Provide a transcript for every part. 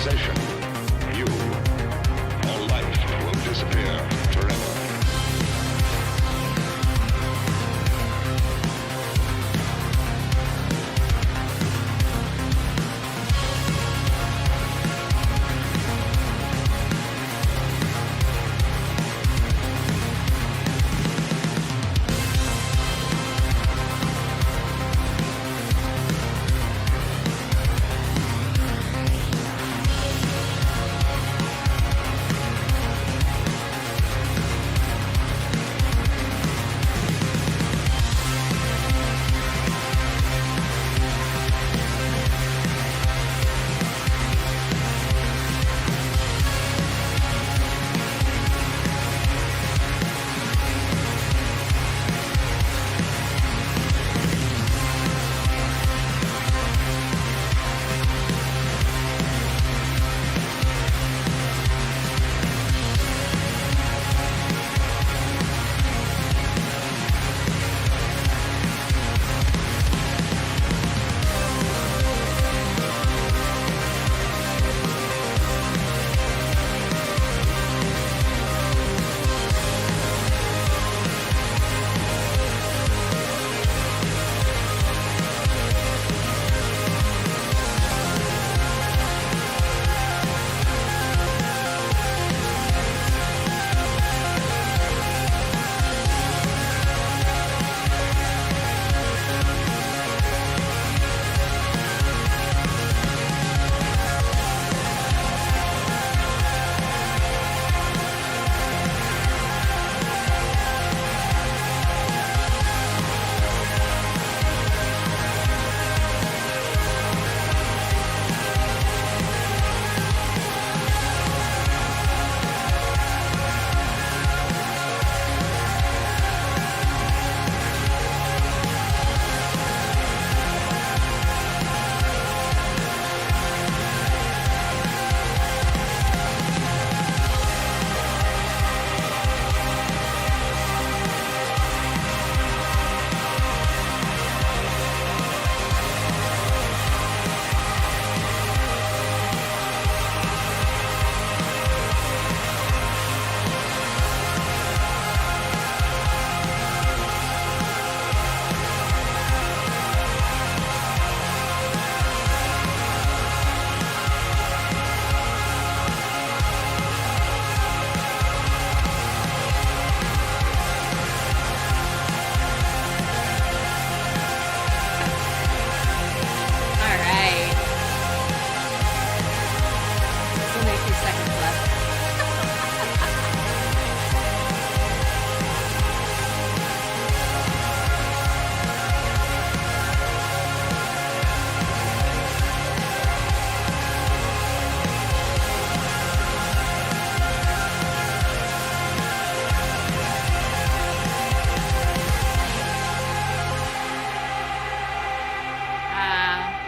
civilization, you or life will disappear forever.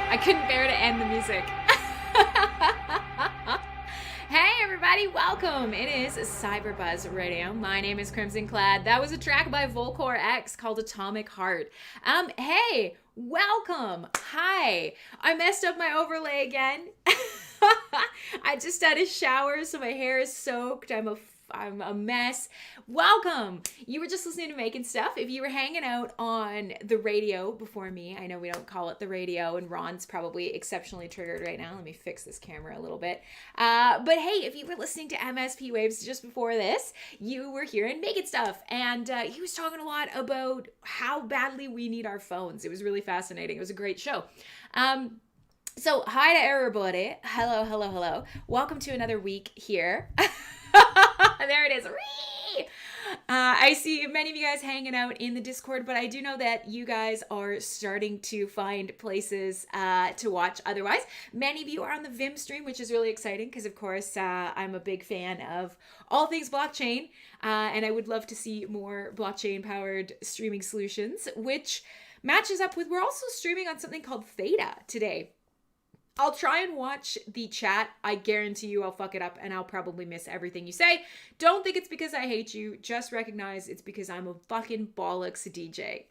I couldn't bear to end the music. Hey everybody, welcome. It is CyberBuzz Radio. My name is Crimson Clad. That was a track by Volkor X called Atomic Heart. Hey, welcome. Hi. I messed up my overlay again. I just had a shower, so my hair is soaked. I'm a mess. Welcome. You were just listening to Making Stuff. If you were hanging out on the radio before me, I know we don't call it the radio, and Ron's probably exceptionally triggered right now. Let me fix this camera a little bit. But hey, if you were listening to MSP Waves just before this, you were hearing Making Stuff, and he was talking a lot about how badly we need our phones. It was really fascinating. It was a great show. So hi to everybody. Hello, hello, hello. Welcome to another week here. There it is. I see many of you guys hanging out in the Discord, but I do know that you guys are starting to find places to watch otherwise. Many of you are on the Vim stream, which is really exciting because, of course, I'm a big fan of all things blockchain, and I would love to see more blockchain-powered streaming solutions, which matches up with, we're also streaming on something called Theta today. I'll try and watch the chat. I guarantee you I'll fuck it up and I'll probably miss everything you say. Don't think it's because I hate you. Just recognize it's because I'm a fucking bollocks DJ.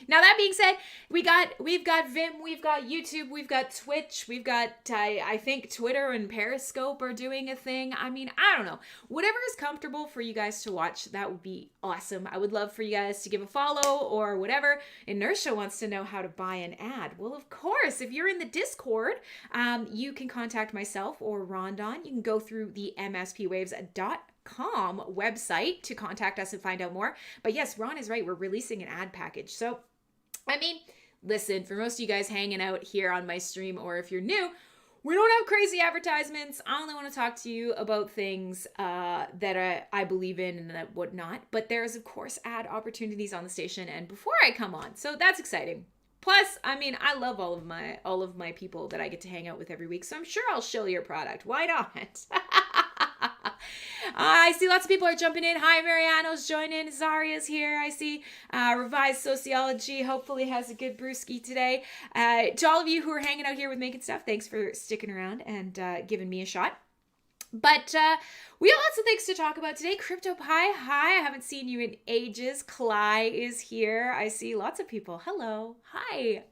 Now that being said, we've got Vim, we've got YouTube, we've got Twitch, we've got I think Twitter and Periscope are doing a thing. I mean, I don't know. Whatever is comfortable for you guys to watch, that would be awesome. I would love for you guys to give a follow or whatever. Inertia wants to know how to buy an ad. Well, of course, if you're in the Discord, you can contact myself or Rondon. You can go through the mspwaves.com website to contact us and find out more. But yes, Ron is right. We're releasing an ad package. So, I mean, listen, for most of you guys hanging out here on my stream, or if you're new, we don't have crazy advertisements. I only want to talk to you about things that I believe in and that whatnot. But there's, of course, ad opportunities on the station and before I come on. So that's exciting. Plus, I mean, I love all of my people that I get to hang out with every week. So I'm sure I'll shill your product. Why not? I see lots of people are jumping in. Hi, Mariano's joining. Zaria's here. I see Revised Sociology hopefully has a good brewski today. To all of you who are hanging out here with Making Stuff, thanks for sticking around and giving me a shot. But we have lots of things to talk about today. CryptoPie, hi. I haven't seen you in ages. Cly is here. I see lots of people. Hello. Hi.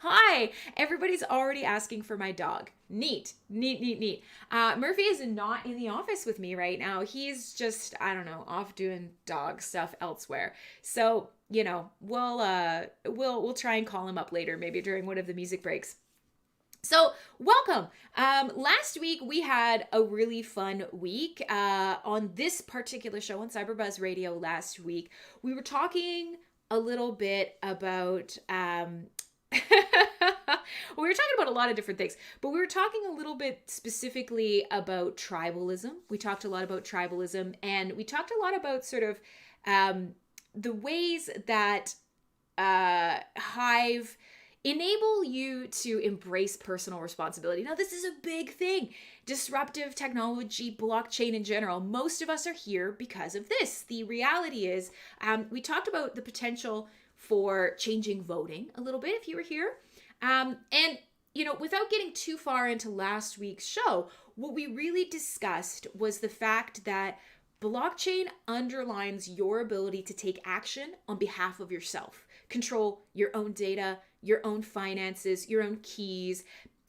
Hi. Everybody's already asking for my dog. Neat. Murphy is not in the office with me right now. He's just, I don't know, off doing dog stuff elsewhere. So, you know, we'll try and call him up later, maybe during one of the music breaks. So welcome. Last week we had a really fun week on this particular show on CyberBuzz Radio. Last week we were talking a little bit about we were talking about a lot of different things, but we were talking a little bit specifically about tribalism. We talked a lot about tribalism, and we talked a lot about sort of the ways that Hive enable you to embrace personal responsibility. Now, this is a big thing. Disruptive technology, blockchain in general. Most of us are here because of this. The reality is, we talked about the potential for changing voting a little bit if you were here. And, you know, without getting too far into last week's show, what we really discussed was the fact that blockchain underlines your ability to take action on behalf of yourself, control your own data, your own finances, your own keys,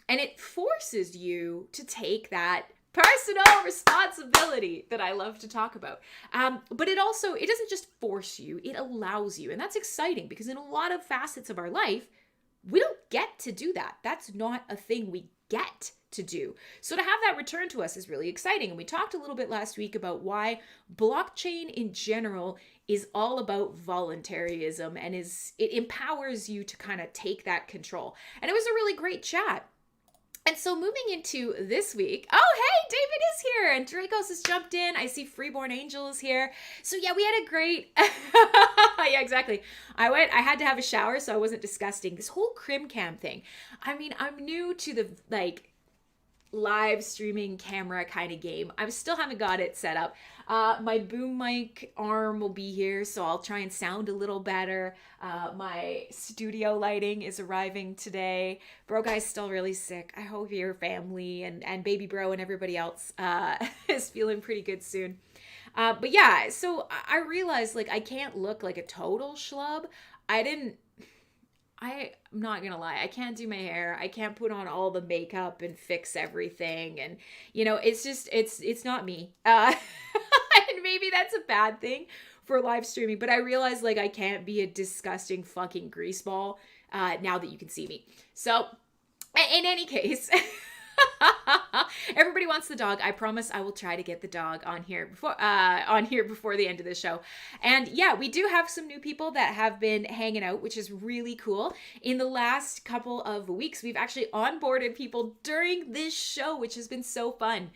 and it forces you to take that personal responsibility that I love to talk about. But it doesn't just force you, it allows you. And that's exciting because in a lot of facets of our life, we don't get to do that. That's not a thing we get to do. So to have that return to us is really exciting. And we talked a little bit last week about why blockchain in general is all about voluntarism and it empowers you to kind of take that control. And it was a really great chat. And so moving into this week, oh, hey, David is here and Dracos has jumped in. I see Freeborn Angel is here. So yeah, we had a great, yeah, exactly. I had to have a shower, so I wasn't disgusting. This whole crim cam thing. I mean, I'm new to the live streaming camera kind of game. I still haven't got it set up. My boom mic arm will be here, so I'll try and sound a little better. My studio lighting is arriving today. Bro guy's still really sick. I hope your family and baby bro and everybody else is feeling pretty good soon. But yeah, so I realized I can't look like a total schlub. I'm not gonna lie, I can't do my hair. I can't put on all the makeup and fix everything. And, you know, it's just, it's not me. And maybe that's a bad thing for live streaming, but I realize I can't be a disgusting fucking greaseball now that you can see me. So in any case, everybody wants the dog. I promise I will try to get the dog on here before the end of the show. And yeah, we do have some new people that have been hanging out, which is really cool. In the last couple of weeks, we've actually onboarded people during this show, which has been so fun.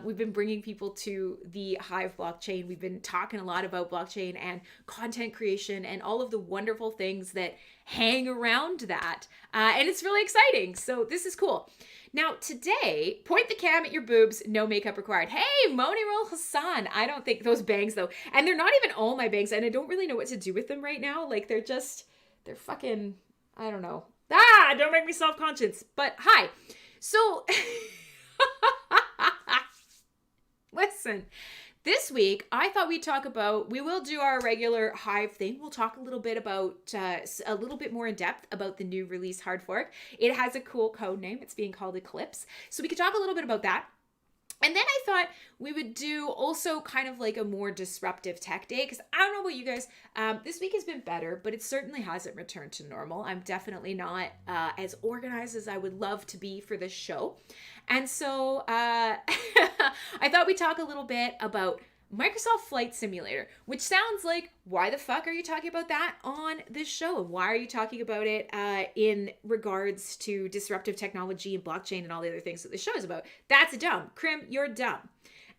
We've been bringing people to the Hive blockchain. We've been talking a lot about blockchain and content creation and all of the wonderful things that hang around that. And it's really exciting. So this is cool. Now today, point the cam at your boobs, no makeup required. Hey, Monirul Hassan. I don't think those bangs though. And they're not even all my bangs and I don't really know what to do with them right now. They're fucking, I don't know. Don't make me self-conscious. But hi. So, listen, This week, I thought we will do our regular Hive thing. We'll talk a little bit about, a little bit more in depth about the new release hardfork. It has a cool code name. It's being called Eclipse. So we could talk a little bit about that. And then I thought we would do also kind of like a more disruptive tech day, because I don't know about you guys, this week has been better, but it certainly hasn't returned to normal. I'm definitely not as organized as I would love to be for this show. And so I thought we'd talk a little bit about Microsoft Flight Simulator, which sounds like, why the fuck are you talking about that on this show? And why are you talking about it in regards to disruptive technology and blockchain and all the other things that the show is about? That's dumb. Krim, you're dumb.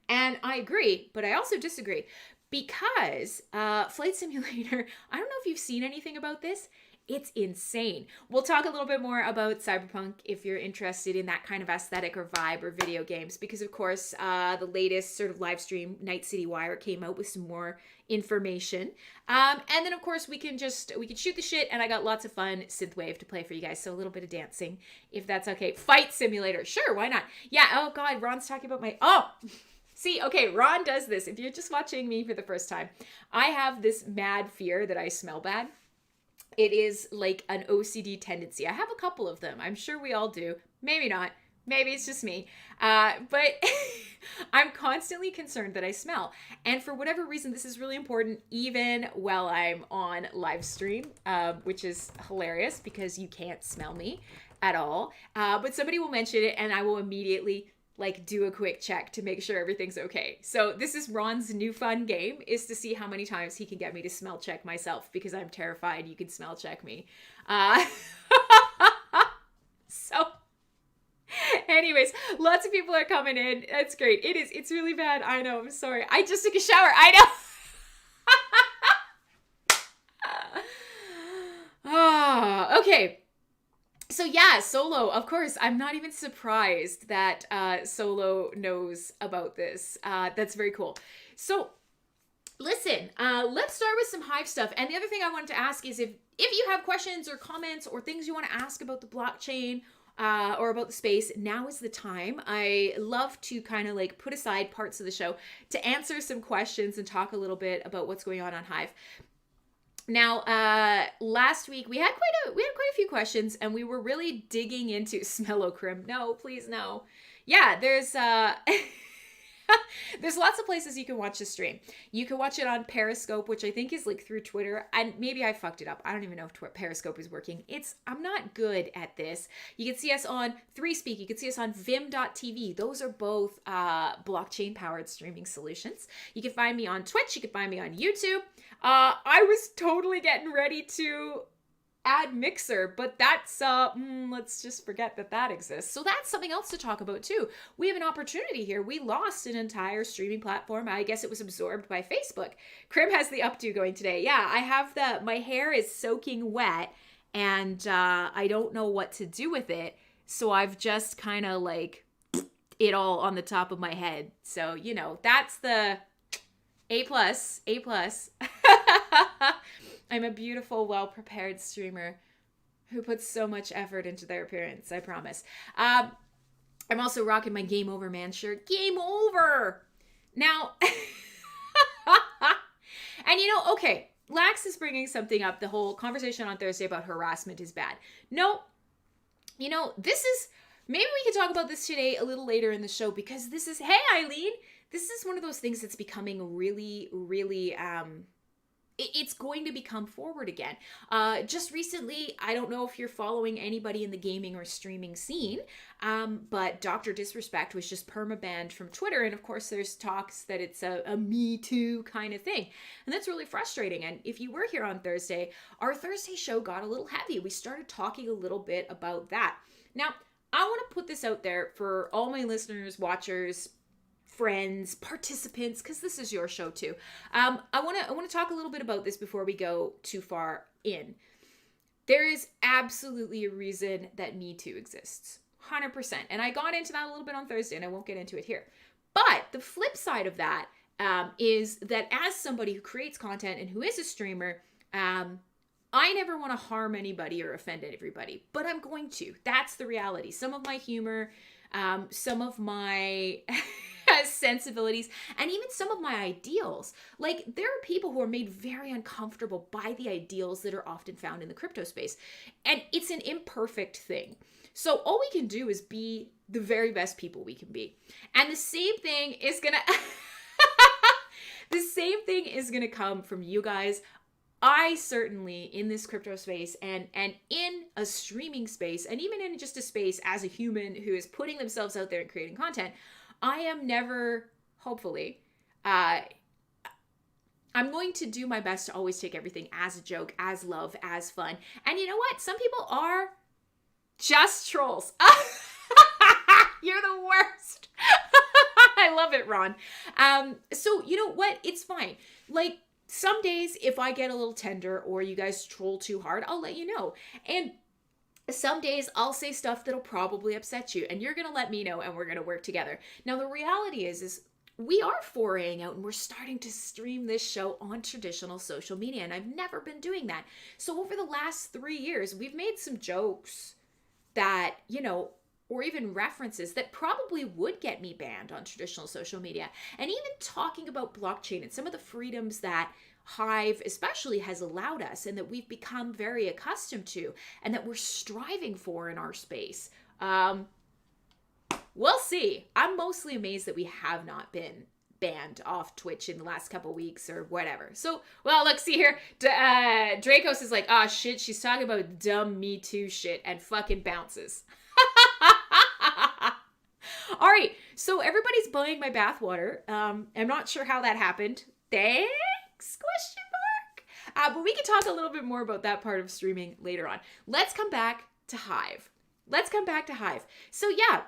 And I agree, but I also disagree, because Flight Simulator, I don't know if you've seen anything about this. It's insane. We'll talk a little bit more about Cyberpunk if you're interested in that kind of aesthetic or vibe or video games, because of course the latest sort of live stream Night City Wire came out with some more information. And then of course we can shoot the shit, and I got lots of fun Synthwave to play for you guys. So a little bit of dancing, if that's okay. Fight Simulator. Sure, why not? Yeah, oh God, Ron's talking about see, okay, Ron does this. If you're just watching me for the first time, I have this mad fear that I smell bad. It is like an OCD tendency. I have a couple of them. I'm sure we all do. Maybe not. Maybe it's just me. But I'm constantly concerned that I smell. And for whatever reason, this is really important even while I'm on live stream, which is hilarious because you can't smell me at all. But somebody will mention it and I will immediately do a quick check to make sure everything's okay. So this is Ron's new fun game, is to see how many times he can get me to smell check myself, because I'm terrified you can smell check me. So anyways, lots of people are coming in. That's great. It's really bad. I know. I'm sorry. I just took a shower. I know. Okay. So yeah, Solo, of course, I'm not even surprised that Solo knows about this. That's very cool. So listen, let's start with some Hive stuff. And the other thing I wanted to ask is if you have questions or comments or things you want to ask about the blockchain or about the space, now is the time. I love to kind of put aside parts of the show to answer some questions and talk a little bit about what's going on Hive. Now, last week we had quite a few questions, and we were really digging into Smellocrim. No, please, no. Yeah, there's there's lots of places you can watch the stream. You can watch it on Periscope, which I think is through Twitter, and maybe I fucked it up. I don't even know if Periscope is working. I'm not good at this. You can see us on 3Speak. You can see us on Vim.tv. Those are both blockchain-powered streaming solutions. You can find me on Twitch. You can find me on YouTube. I was totally getting ready to add Mixer, but that's let's just forget that exists. So that's something else to talk about too. We have an opportunity here. We lost an entire streaming platform. I guess it was absorbed by Facebook. Krim has the updo going today. Yeah, I have my hair is soaking wet, and I don't know what to do with it, so I've just kind of it all on the top of my head. So that's the A+. I'm a beautiful, well-prepared streamer who puts so much effort into their appearance, I promise. I'm also rocking my Game Over Man shirt. Game over! Now, and okay, Lax is bringing something up. The whole conversation on Thursday about harassment is bad. No, this is, maybe we can talk about this today a little later in the show, because this is, hey Eileen, this is one of those things that's becoming really, really, it's going to become forward again. Just recently, I don't know if you're following anybody in the gaming or streaming scene, but Dr. Disrespect was just permabanned from Twitter. And of course, there's talks that it's a Me Too kind of thing. And that's really frustrating. And if you were here on Thursday, our Thursday show got a little heavy. We started talking a little bit about that. Now, I want to put this out there for all my listeners, watchers, friends, participants, because this is your show too. I want to talk a little bit about this before we go too far in. There is absolutely a reason that Me Too exists. 100%. And I got into that a little bit on Thursday, and I won't get into it here. But the flip side of that is that as somebody who creates content and who is a streamer, I never want to harm anybody or offend everybody, but I'm going to. That's the reality. Some of my humor, some of my sensibilities, and even some of my ideals. Like, there are people who are made very uncomfortable by the ideals that are often found in the crypto space. And it's an imperfect thing. So all we can do is be the very best people we can be. And the same thing is gonna the same thing is gonna come from you guys. I certainly, in this crypto space and in a streaming space, and even in just a space as a human who is putting themselves out there and creating content, I am never, hopefully, I'm going to do my best to always take everything as a joke, as love, as fun. And you know what? Some people are just trolls. You're the worst. I love it, Ron. So you know what? It's fine. Like, some days, if I get a little tender or you guys troll too hard, I'll let you know. And some days I'll say stuff that'll probably upset you, and you're going to let me know, and we're going to work together. Now, the reality is we are foraying out and we're starting to stream this show on traditional social media, and I've never been doing that. So over the last 3 years, we've made some jokes that, you know, or even references that probably would get me banned on traditional social media. And even talking about blockchain and some of the freedoms that Hive especially has allowed us and that we've become very accustomed to and that we're striving for in our space. We'll see. I'm mostly amazed that we have not been banned off Twitch in the last couple weeks or whatever. So, well, look, see here. Dracos is like, oh shit, she's talking about dumb Me Too shit, and fucking bounces. All right, so everybody's buying my bathwater. I'm not sure how that happened. Thanks? Question mark. But we can talk a little bit more about that part of streaming later on. Let's come back to Hive. So yeah,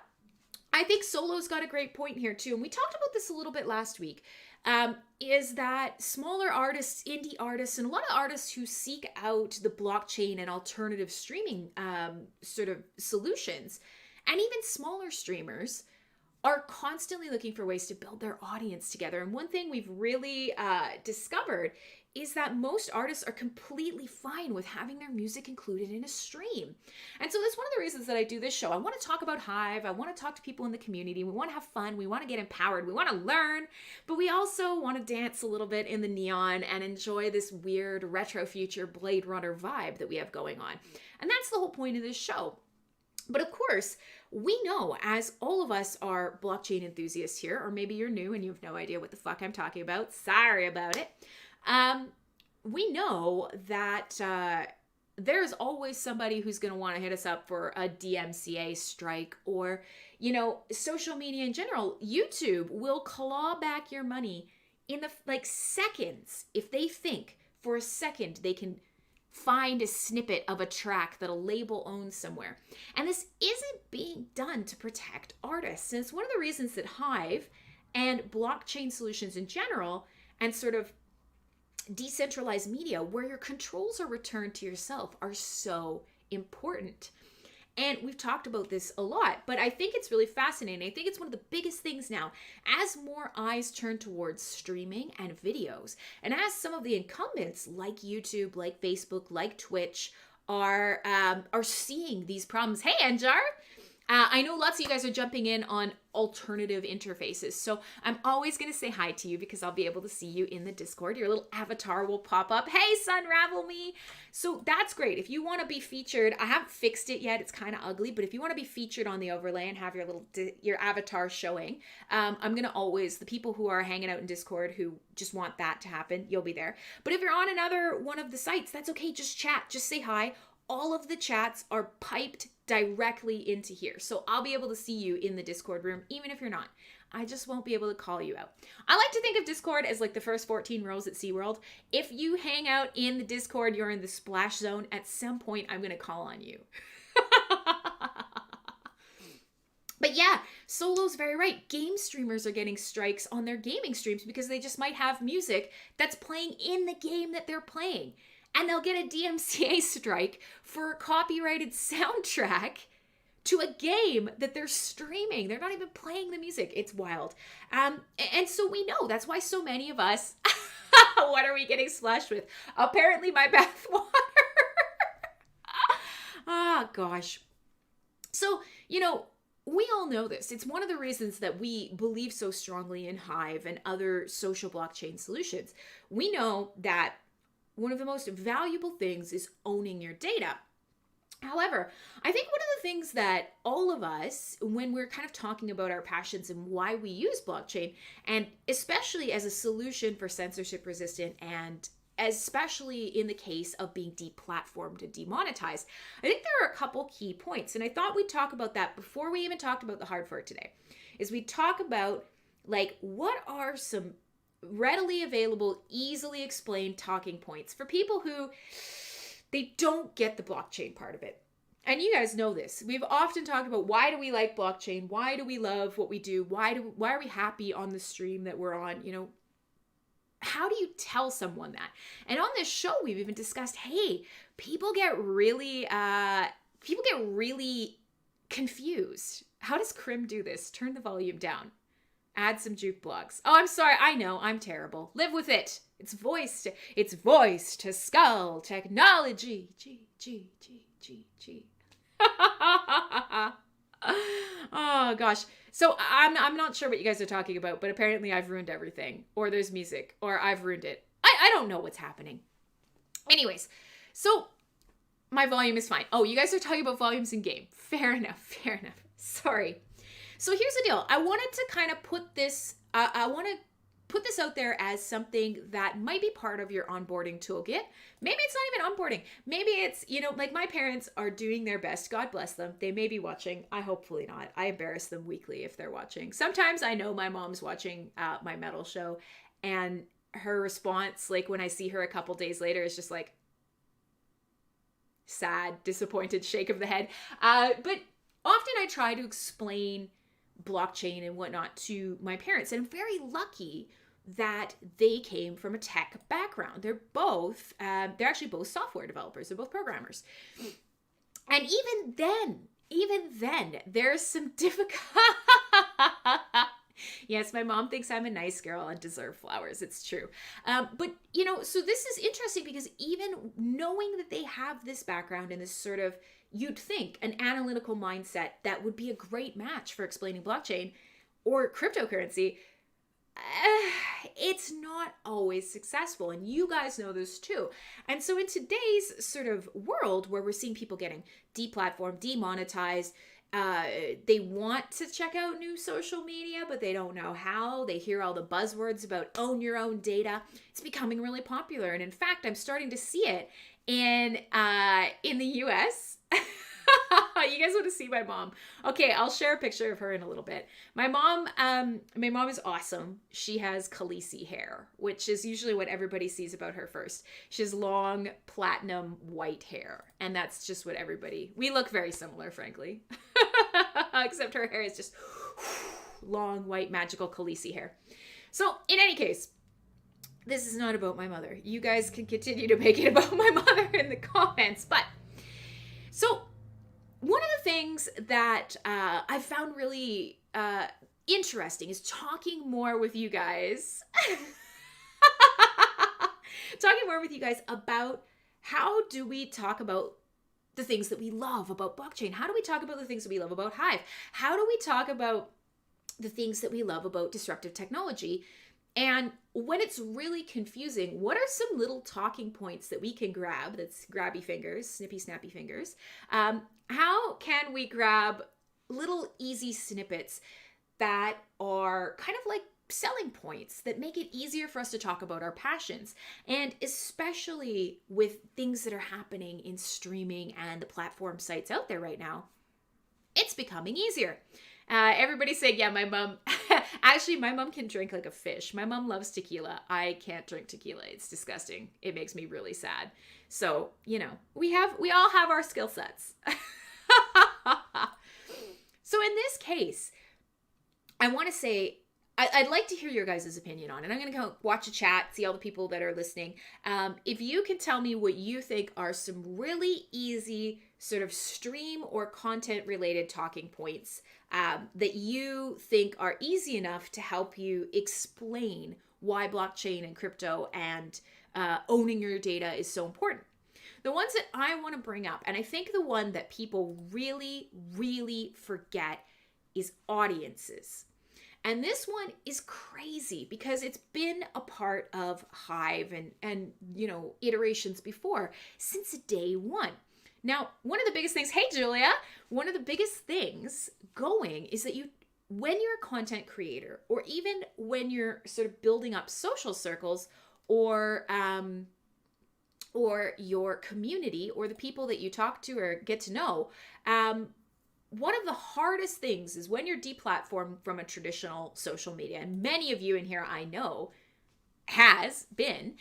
I think Solo's got a great point here too, and we talked about this a little bit last week. Is that smaller artists, indie artists, and a lot of artists who seek out the blockchain and alternative streaming sort of solutions, and even smaller streamers, are constantly looking for ways to build their audience together. And one thing we've really discovered is that most artists are completely fine with having their music included in a stream. And so that's one of the reasons that I do this show. I want to talk about Hive. I want to talk to people in the community. We want to have fun. We want to get empowered. We want to learn. But we also want to dance a little bit in the neon and enjoy this weird retro future Blade Runner vibe that we have going on. And that's the whole point of this show. But of course, we know, as all of us are blockchain enthusiasts here, or maybe you're new and you have no idea what the fuck I'm talking about. Sorry about it. We know that there's always somebody who's going to want to hit us up for a DMCA strike, or, you know, social media in general. YouTube will claw back your money in the seconds if they think for a second they can find a snippet of a track that a label owns somewhere. And this isn't being done to protect artists. And it's one of the reasons that Hive and blockchain solutions in general, and sort of decentralized media where your controls are returned to yourself, are so important. And we've talked about this a lot, but I think it's really fascinating. I think it's one of the biggest things now, as more eyes turn towards streaming and videos, and as some of the incumbents like YouTube, like Facebook, like Twitch are seeing these problems. Hey, Anjar! I know lots of you guys are jumping in on alternative interfaces, so I'm always going to say hi to you because I'll be able to see you in the Discord. Your little avatar will pop up. Hey, Sunravel me! So that's great. If you want to be featured, I haven't fixed it yet. It's kind of ugly, but if you want to be featured on the overlay and have your avatar showing, I'm going to always, the people who are hanging out in Discord who just want that to happen, you'll be there. But if you're on another one of the sites, that's okay. Just chat. Just say hi. All of the chats are piped directly into here. So I'll be able to see you in the Discord room, even if you're not. I just won't be able to call you out. I like to think of Discord as like the first 14 rows at SeaWorld. If you hang out in the Discord, you're in the splash zone, at some point I'm going to call on you. But yeah, Solo's very right. Game streamers are getting strikes on their gaming streams because they just might have music that's playing in the game that they're playing. And they'll get a DMCA strike for a copyrighted soundtrack to a game that they're streaming. They're not even playing the music. It's wild. And so we know that's why so many of us, what are we getting splashed with? Apparently my bathwater. Oh, gosh. So, you know, we all know this. It's one of the reasons that we believe so strongly in Hive and other social blockchain solutions. We know that one of the most valuable things is owning your data. However, I think one of the things that all of us, when we're kind of talking about our passions and why we use blockchain, and especially as a solution for censorship resistant and especially in the case of being deplatformed and demonetized, I think there are a couple key points. And I thought we'd talk about that before we even talked about the hard fork today, is we talk about like what are some readily available, easily explained talking points for people who they don't get the blockchain part of it. And you guys know this. We've often talked about why do we like blockchain? Why do we love what we do? Why are we happy on the stream that we're on? You know, how do you tell someone that? And on this show, we've even discussed, hey, people get really confused. How does Crim do this? Turn the volume down. Add some juke blocks. Oh, I'm sorry. I know. I'm terrible. Live with it. It's voice to skull technology. G. Oh gosh. So I'm not sure what you guys are talking about, but apparently I've ruined everything, or there's music, or I've ruined it. I don't know what's happening. Anyways, so my volume is fine. Oh, you guys are talking about volumes in game. Fair enough. Sorry. So here's the deal. I wanted to kind of put this, I want to put this out there as something that might be part of your onboarding toolkit. Maybe it's not even onboarding. Maybe it's, you know, like my parents are doing their best. God bless them. They may be watching. I hopefully not. I embarrass them weekly if they're watching. Sometimes I know my mom's watching my metal show, and her response, like when I see her a couple days later, is just like sad, disappointed shake of the head. But often I try to explain blockchain and whatnot to my parents, and I'm very lucky that they came from a tech background. They're actually both software developers. They're both programmers. And even then, there's some difficult. Yes, my mom thinks I'm a nice girl and deserve flowers. It's true. But, you know, so this is interesting because even knowing that they have this background and this sort of, you'd think, an analytical mindset that would be a great match for explaining blockchain or cryptocurrency, it's not always successful. And you guys know this too. And so in today's sort of world where we're seeing people getting deplatformed, demonetized, they want to check out new social media, but they don't know how. They hear all the buzzwords about own your own data. It's becoming really popular. And in fact, I'm starting to see it in the US. You guys want to see my mom? Okay, I'll share a picture of her in a little bit. My mom is awesome. She has Khaleesi hair, which is usually what everybody sees about her first. She has long platinum white hair, and that's just what we look very similar, frankly. Except her hair is just long, white, magical Khaleesi hair. So, in any case, this is not about my mother. You guys can continue to make it about my mother in the comments, but so one of the things that I found really interesting is talking more with you guys. About how do we talk about the things that we love about blockchain? How do we talk about the things that we love about Hive? How do we talk about the things that we love about disruptive technology? And when it's really confusing, what are some little talking points that we can grab? That's grabby fingers, snippy, snappy fingers. How can we grab little easy snippets that are kind of like selling points that make it easier for us to talk about our passions? And especially with things that are happening in streaming and the platform sites out there right now, it's becoming easier. Everybody's saying, yeah, my mom, actually, my mom can drink like a fish. My mom loves tequila. I can't drink tequila. It's disgusting. It makes me really sad. So, you know, we all have our skill sets. So in this case, I want to say, I'd like to hear your guys' opinion on it. I'm going to go watch a chat, see all the people that are listening. If you can tell me what you think are some really easy sort of stream or content related talking points that you think are easy enough to help you explain why blockchain and crypto and owning your data is so important. The ones that I want to bring up, and I think the one that people really, really forget is audiences. And this one is crazy because it's been a part of Hive and iterations before since day one. Now, one of the biggest things, hey Julia, one of the biggest things going is that when you're a content creator, or even when you're sort of building up social circles or your community or the people that you talk to or get to know, one of the hardest things is when you're deplatformed from a traditional social media, and many of you in here I know has been,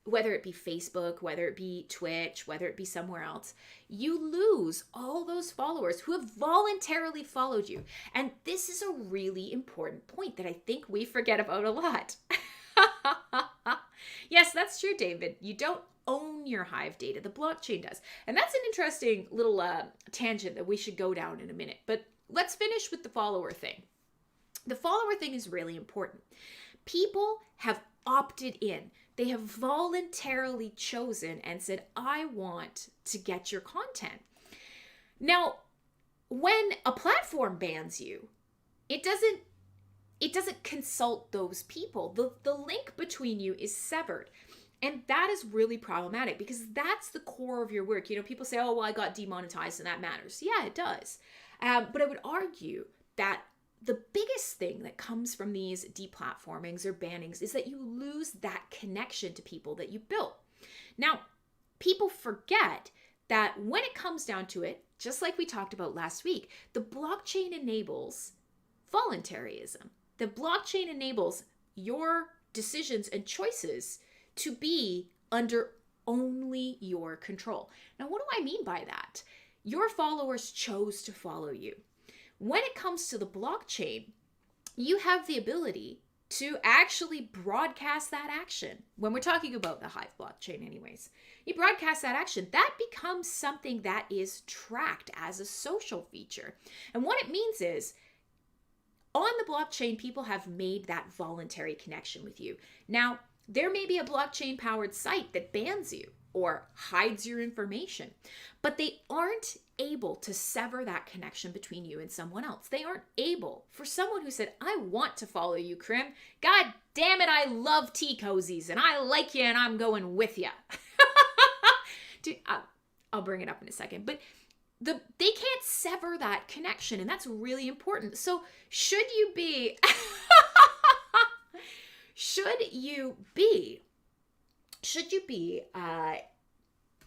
whether it be Facebook, whether it be Twitch, whether it be somewhere else, you lose all those followers who have voluntarily followed you. And this is a really important point that I think we forget about a lot. Yes, that's true, David. You don't own your Hive data. The blockchain does. And that's an interesting little tangent that we should go down in a minute. But let's finish with the follower thing. The follower thing is really important. People have opted in. They have voluntarily chosen and said, I want to get your content. Now, when a platform bans you, it doesn't consult those people. The link between you is severed. And that is really problematic because that's the core of your work. People say, oh, well, I got demonetized and that matters. Yeah, it does. But I would argue that the biggest thing that comes from these deplatformings or bannings is that you lose that connection to people that you built. Now, people forget that when it comes down to it, just like we talked about last week, the blockchain enables voluntarism. The blockchain enables your decisions and choices to be under only your control. Now, what do I mean by that? Your followers chose to follow you. When it comes to the blockchain, you have the ability to actually broadcast that action. When we're talking about the Hive blockchain anyways, you broadcast that action. That becomes something that is tracked as a social feature. And what it means is, on the blockchain, people have made that voluntary connection with you. Now, there may be a blockchain-powered site that bans you or hides your information, but they aren't able to sever that connection between you and someone else. They aren't able. For someone who said, I want to follow you, Krim, God damn it, I love tea cozies and I like you and I'm going with you. Dude, I'll bring it up in a second, but they can't sever that connection, and that's really important. So should you be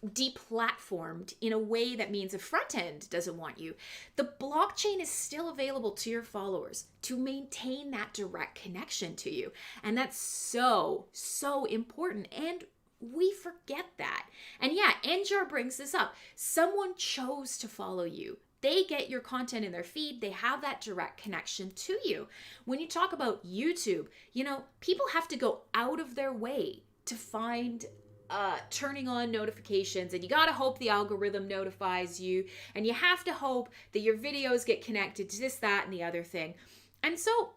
deplatformed in a way that means a front end doesn't want you, the blockchain is still available to your followers to maintain that direct connection to you. And that's so important. And we forget that. And yeah, Enjar brings this up. Someone chose to follow you. They get your content in their feed. They have that direct connection to you. When you talk about YouTube, people have to go out of their way to find turning on notifications, and you got to hope the algorithm notifies you, and you have to hope that your videos get connected to this, that, and the other thing. And so,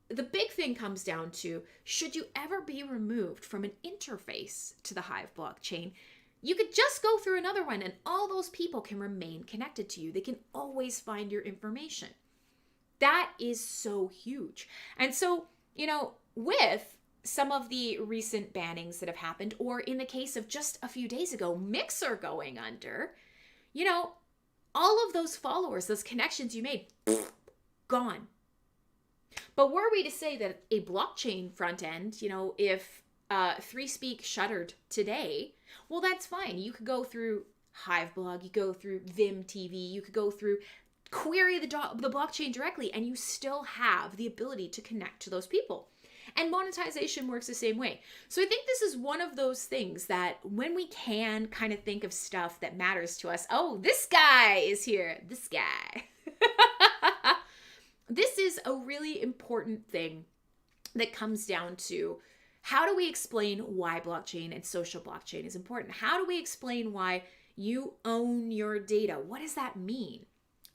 the big thing comes down to, should you ever be removed from an interface to the Hive blockchain, you could just go through another one and all those people can remain connected to you. They can always find your information. That is so huge. And so, with some of the recent bannings that have happened, or in the case of just a few days ago, Mixer going under, all of those followers, those connections you made, gone. But were we to say that a blockchain front end, if 3Speak shuttered today, well, that's fine. You could go through Hiveblog, you go through Vim TV, you could go through query the blockchain directly, and you still have the ability to connect to those people. And monetization works the same way. So I think this is one of those things that when we can kind of think of stuff that matters to us, oh, this guy is here, this guy. This is a really important thing that comes down to, how do we explain why blockchain and social blockchain is important? How do we explain why you own your data? What does that mean?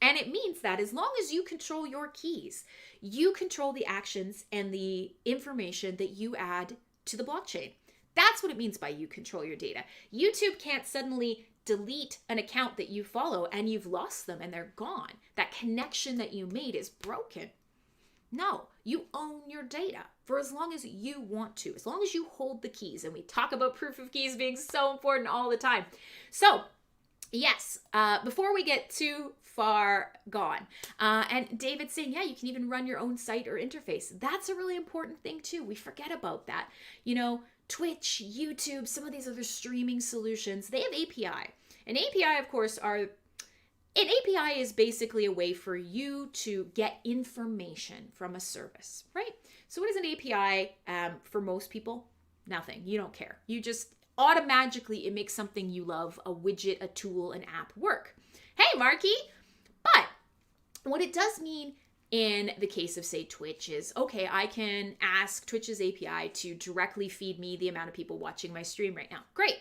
And it means that as long as you control your keys, you control the actions and the information that you add to the blockchain. That's what it means by you control your data. YouTube can't suddenly delete an account that you follow and you've lost them and they're gone. That connection that you made is broken. No, you own your data for as long as you want to, as long as you hold the keys. And we talk about proof of keys being so important all the time. So yes, before we get too far gone, and David's saying, yeah, you can even run your own site or interface. That's a really important thing too. We forget about that. You know, Twitch, YouTube, some of these other streaming solutions, they have API. An API, of course, an API is basically a way for you to get information from a service, right? So what is an API for most people? Nothing. You don't care. You just automatically, it makes something you love, a widget, a tool, an app work. Hey, Marky! But what it does mean in the case of, say, Twitch is, okay, I can ask Twitch's API to directly feed me the amount of people watching my stream right now. Great.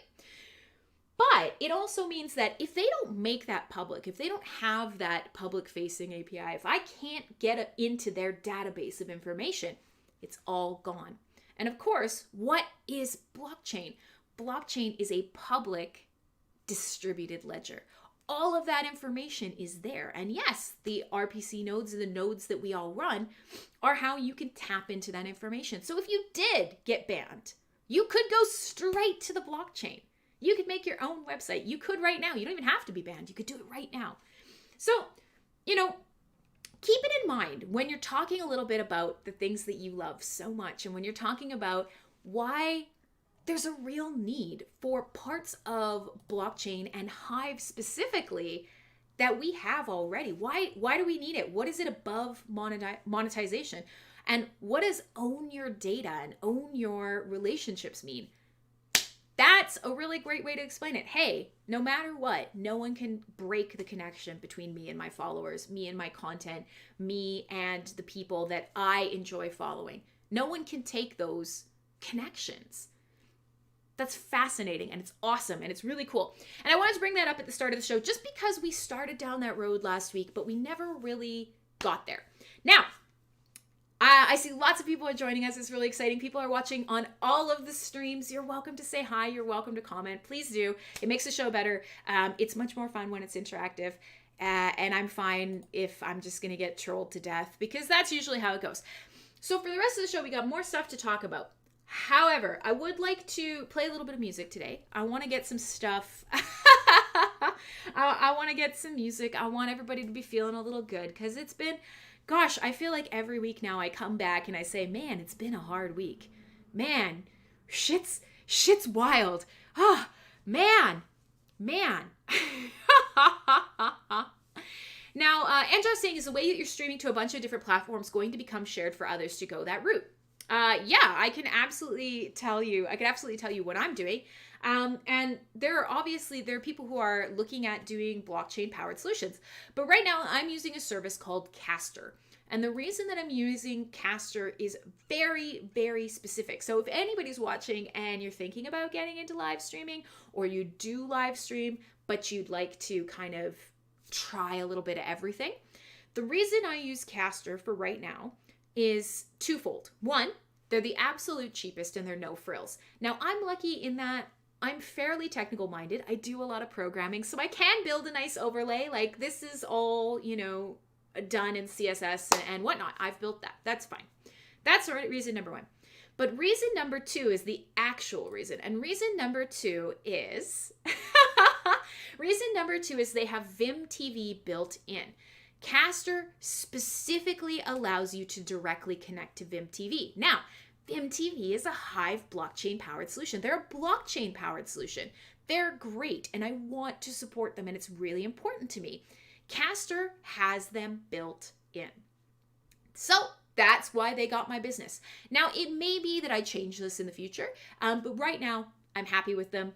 But it also means that if they don't make that public, if they don't have that public-facing API, if I can't get into their database of information, it's all gone. And of course, what is blockchain? Blockchain is a public distributed ledger. All of that information is there. And yes, the RPC nodes and the nodes that we all run are how you can tap into that information. So if you did get banned, you could go straight to the blockchain. You could make your own website. You could right now. You don't even have to be banned. You could do it right now. So, you know, keep it in mind when you're talking a little bit about the things that you love so much, and when you're talking about why there's a real need for parts of blockchain and Hive specifically that we have already. Why do we need it? What is it above monetization? And what does own your data and own your relationships mean? That's a really great way to explain it. Hey, no matter what, no one can break the connection between me and my followers, me and my content, me and the people that I enjoy following. No one can take those connections. That's fascinating, and it's awesome, and it's really cool. And I wanted to bring that up at the start of the show just because we started down that road last week, but we never really got there. Now, I see lots of people are joining us. It's really exciting. People are watching on all of the streams. You're welcome to say hi. You're welcome to comment. Please do. It makes the show better. It's much more fun when it's interactive. And I'm fine if I'm just going to get trolled to death, because that's usually how it goes. So for the rest of the show, we got more stuff to talk about. However, I would like to play a little bit of music today. I want to get some stuff. I want to get some music. I want everybody to be feeling a little good, because it's been... Gosh, I feel like every week now I come back and I say, man, it's been a hard week. Man, shit's wild. Oh, man. Now, Andrew's saying, is the way that you're streaming to a bunch of different platforms going to become shared for others to go that route? Yeah, I can absolutely tell you what I'm doing. And there are people who are looking at doing blockchain powered solutions. But right now I'm using a service called Caster. And the reason that I'm using Caster is very, very specific. So if anybody's watching and you're thinking about getting into live streaming, or you do live stream, but you'd like to kind of try a little bit of everything, the reason I use Caster for right now is twofold. One, they're the absolute cheapest and they're no frills. Now I'm lucky in that I'm fairly technical minded. I do a lot of programming, so I can build a nice overlay. Like, this is all, done in CSS and whatnot. I've built that. That's fine. That's reason number one. But reason number two is the actual reason. And reason number two is they have Vim TV built in. Caster specifically allows you to directly connect to Vim TV. Now, Vim TV is a Hive blockchain-powered solution. They're a blockchain-powered solution. They're great, and I want to support them, and it's really important to me. Caster has them built in. So that's why they got my business. Now, it may be that I change this in the future, but right now, I'm happy with them.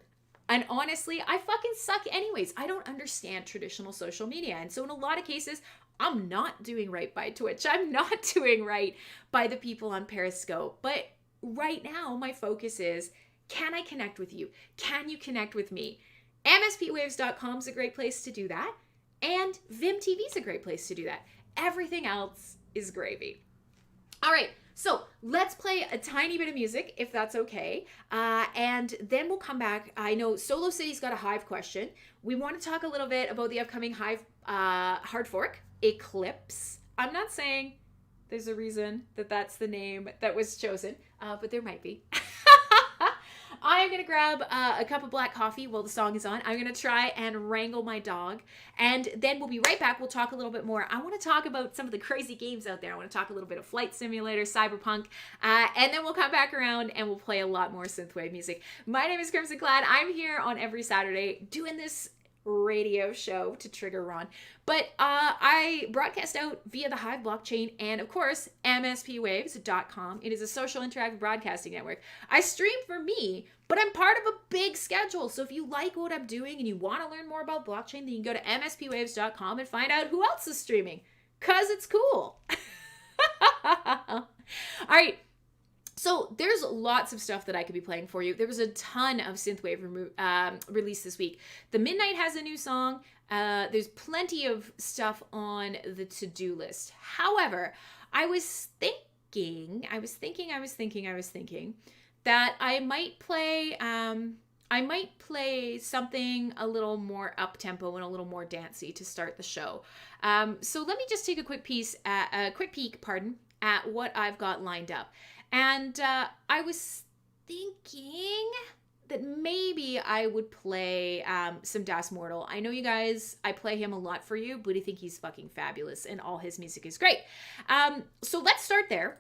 And honestly, I fucking suck anyways. I don't understand traditional social media. And so in a lot of cases, I'm not doing right by Twitch. I'm not doing right by the people on Periscope. But right now, my focus is, can I connect with you? Can you connect with me? MSPwaves.com is a great place to do that. And Vim TV is a great place to do that. Everything else is gravy. All right, So let's play a tiny bit of music, if that's okay. And then we'll come back. I know Solo City's got a Hive question. We want to talk a little bit about the upcoming Hive hard fork, Eclipse. I'm not saying there's a reason that that's the name that was chosen, but there might be. I'm going to grab a cup of black coffee while the song is on. I'm going to try and wrangle my dog. And then we'll be right back. We'll talk a little bit more. I want to talk about some of the crazy games out there. I want to talk a little bit of Flight Simulator, Cyberpunk. And then we'll come back around and we'll play a lot more synthwave music. My name is Crimson Clad. I'm here on every Saturday doing this radio show to trigger Ron. But I broadcast out via the Hive blockchain and, of course, mspwaves.com. It is a social interactive broadcasting network. I stream for me, but I'm part of a big schedule. So if you like what I'm doing and you want to learn more about blockchain, then you can go to mspwaves.com and find out who else is streaming, because it's cool. All right. So there's lots of stuff that I could be playing for you. There was a ton of Synthwave released this week. The Midnight has a new song. There's plenty of stuff on the to-do list. However, I was thinking that I might play something a little more up-tempo and a little more dancey to start the show. So let me just take a quick peek at what I've got lined up. And I was thinking that maybe I would play some Das Mortal. I know you guys, I play him a lot for you, but I think he's fucking fabulous and all his music is great. So let's start there.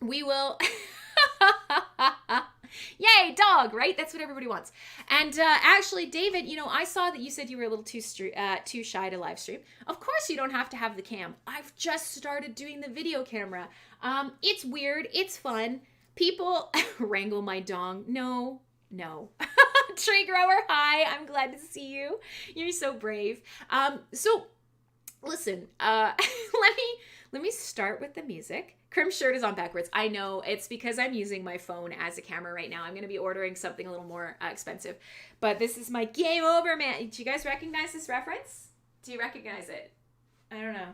We will... Yay, dog, right? That's what everybody wants. And actually, David, you know, I saw that you said you were a little too shy to live stream. Of course you don't have to have the cam. I've just started doing the video camera. It's weird. It's fun. People wrangle my dong. No. Tree grower, hi. I'm glad to see you. You're so brave. So listen, let me start with the music. Crim's shirt is on backwards. I know, it's because I'm using my phone as a camera right now. I'm going to be ordering something a little more expensive. But this is my Game Over Man. Do you guys recognize this reference? Do you recognize it? I don't know.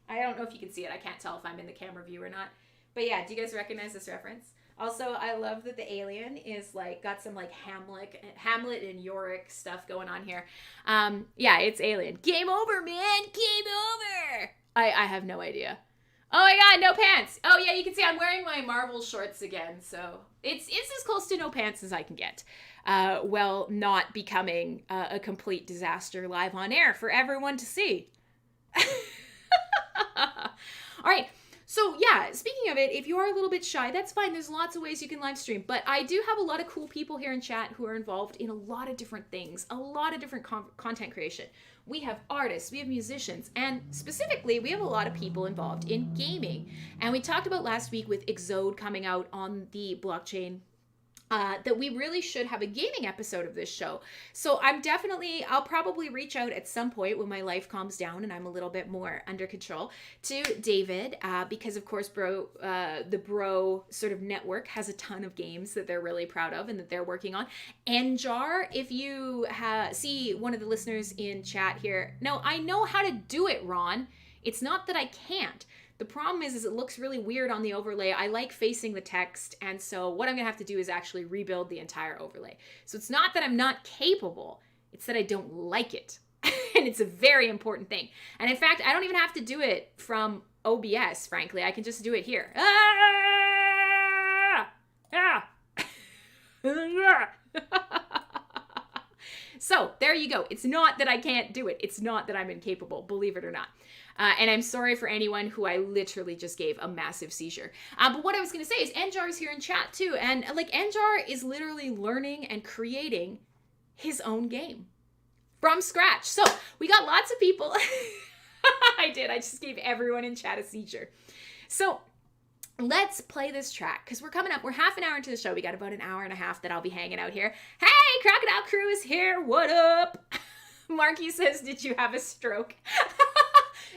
I don't know if you can see it. I can't tell if I'm in the camera view or not. But yeah, do you guys recognize this reference? Also, I love that the alien is like got some like Hamlet and Yorick stuff going on here. Yeah, it's Alien. Game over, man. Game over. I have no idea. Oh my god, no pants. Oh yeah, you can see I'm wearing my Marvel shorts again, so it's as close to no pants as I can get. Well, not becoming a complete disaster live on air for everyone to see. All right. So yeah, speaking of it, if you are a little bit shy, that's fine. There's lots of ways you can live stream. But I do have a lot of cool people here in chat who are involved in a lot of different things, a lot of different content creation. We have artists, we have musicians, and specifically, we have a lot of people involved in gaming. And we talked about last week with Exode coming out on the blockchain that we really should have a gaming episode of this show. So I'll probably reach out at some point when my life calms down and I'm a little bit more under control to David, because of course, the Bro sort of network has a ton of games that they're really proud of and that they're working on. Njar, if you see one of the listeners in chat here, no, I know how to do it, Ron. It's not that I can't. The problem is it looks really weird on the overlay. I like facing the text, and so what I'm gonna have to do is actually rebuild the entire overlay. So it's not that I'm not capable, it's that I don't like it. And it's a very important thing. And in fact, I don't even have to do it from OBS, frankly. I can just do it here. So there you go. It's not that I can't do it. It's not that I'm incapable, believe it or not. And I'm sorry for anyone who I literally just gave a massive seizure. But what I was going to say is Njar is here in chat too. And like Njar is literally learning and creating his own game from scratch. So we got lots of people. I just gave everyone in chat a seizure. So let's play this track because we're half an hour into the show. We got about an hour and a half that I'll be hanging out here. Hey, Crocodile Crew is here. What up? Marky says, did you have a stroke?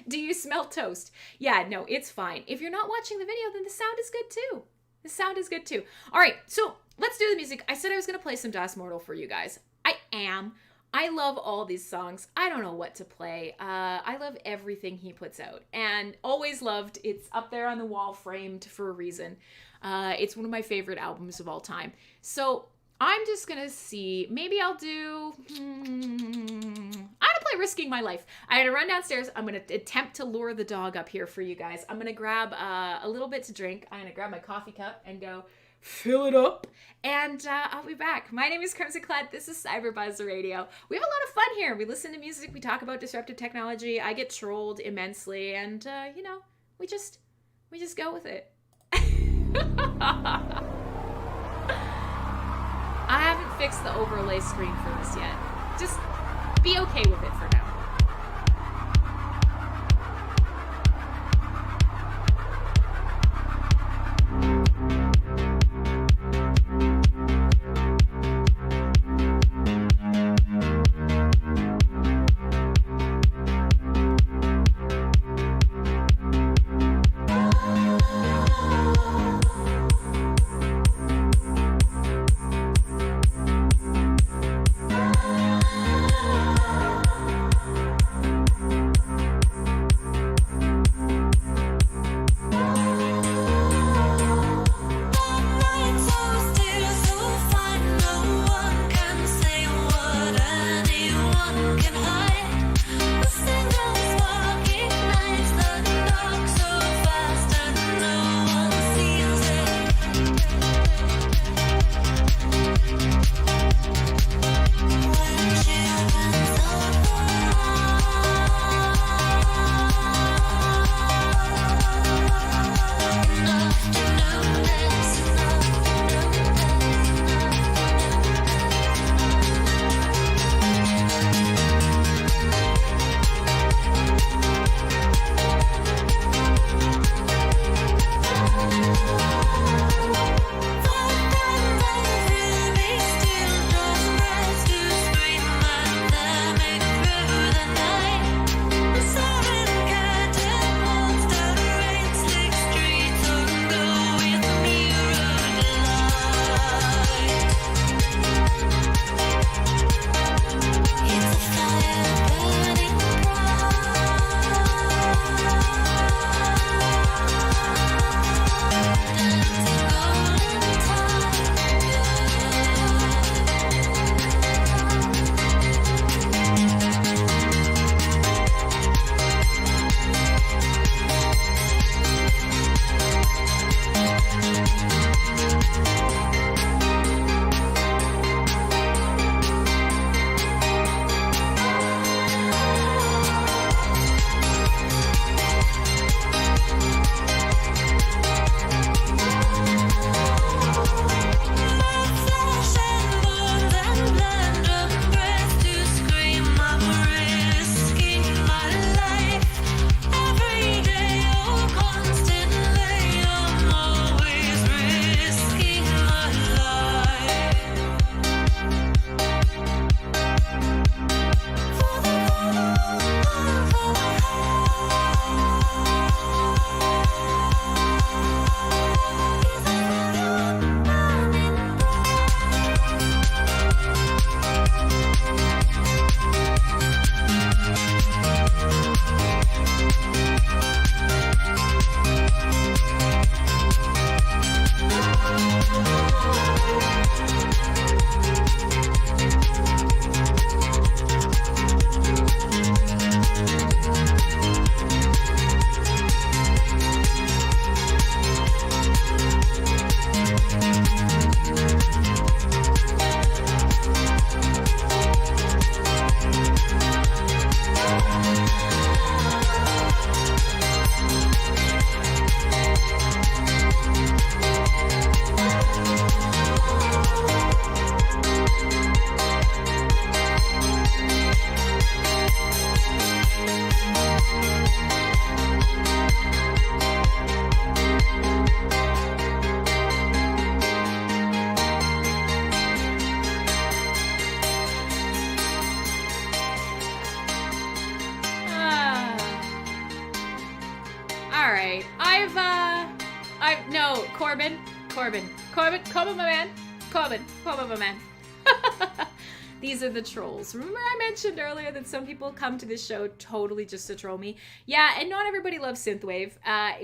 Do you smell toast? Yeah, no, it's fine. If you're not watching the video, then the sound is good too. The sound is good too. All right, so let's do the music. I said I was going to play some Das Mortal for you guys. I am. I love all these songs. I don't know what to play. I love everything he puts out, and always loved. It's up there on the wall, framed for a reason. It's one of my favorite albums of all time. So I'm just gonna see. Maybe I'll do. I'm gonna play "Risking My Life." I'm gonna run downstairs. I'm gonna attempt to lure the dog up here for you guys. I'm gonna grab a little bit to drink. I'm gonna grab my coffee cup and go fill it up, and I'll be back. My name is Crimson Clad. This is CyberBuzz Radio. We have a lot of fun here. We listen to music, we talk about disruptive technology, I get trolled immensely, and you know, we just go with it. I haven't fixed the overlay screen for this yet. Just be okay with it for now. Corbin, my man. These are the trolls. Remember I mentioned earlier that some people come to this show totally just to troll me? Yeah, and not everybody loves Synthwave,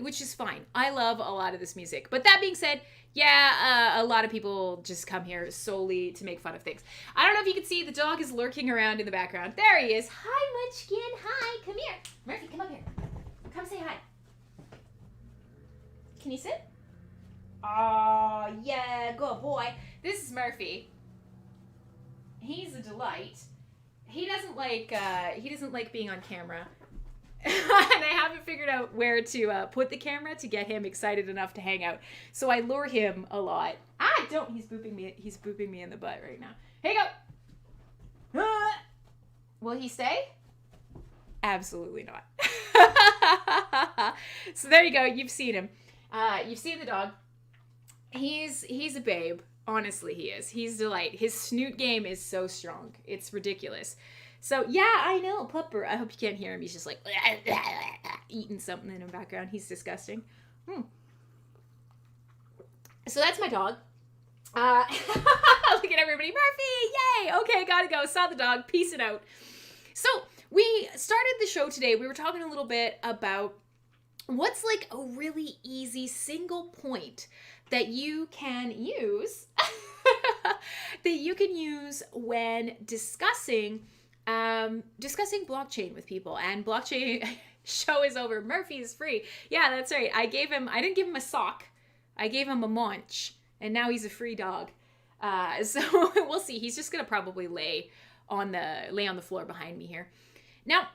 which is fine. I love a lot of this music. But that being said, yeah, a lot of people just come here solely to make fun of things. I don't know if you can see, the dog is lurking around in the background. There he is. Hi, Munchkin. Hi. Come here. Murphy, come up here. Come say hi. Can you sit? Oh, yeah, good boy. This is Murphy. He's a delight. He doesn't like being on camera. And I haven't figured out where to put the camera to get him excited enough to hang out. So I lure him a lot. He's booping me in the butt right now. Here you go. Will he stay? Absolutely not. So there you go. You've seen him. You've seen the dog. He's a babe. Honestly, he is. He's a delight. His snoot game is so strong. It's ridiculous. So, yeah, I know, Pupper. I hope you can't hear him. He's just like eating something in the background. He's disgusting. So that's my dog. Look at everybody. Murphy, yay! Okay, gotta go. Saw the dog. Peacing out. So we started the show today. We were talking a little bit about what's like a really easy single point that you can use when discussing blockchain with people. And blockchain show is over. Murphy is free. Yeah, that's right. I didn't give him a sock. I gave him a munch, and now he's a free dog. So we'll see. He's just gonna probably lay on the floor behind me here. Now,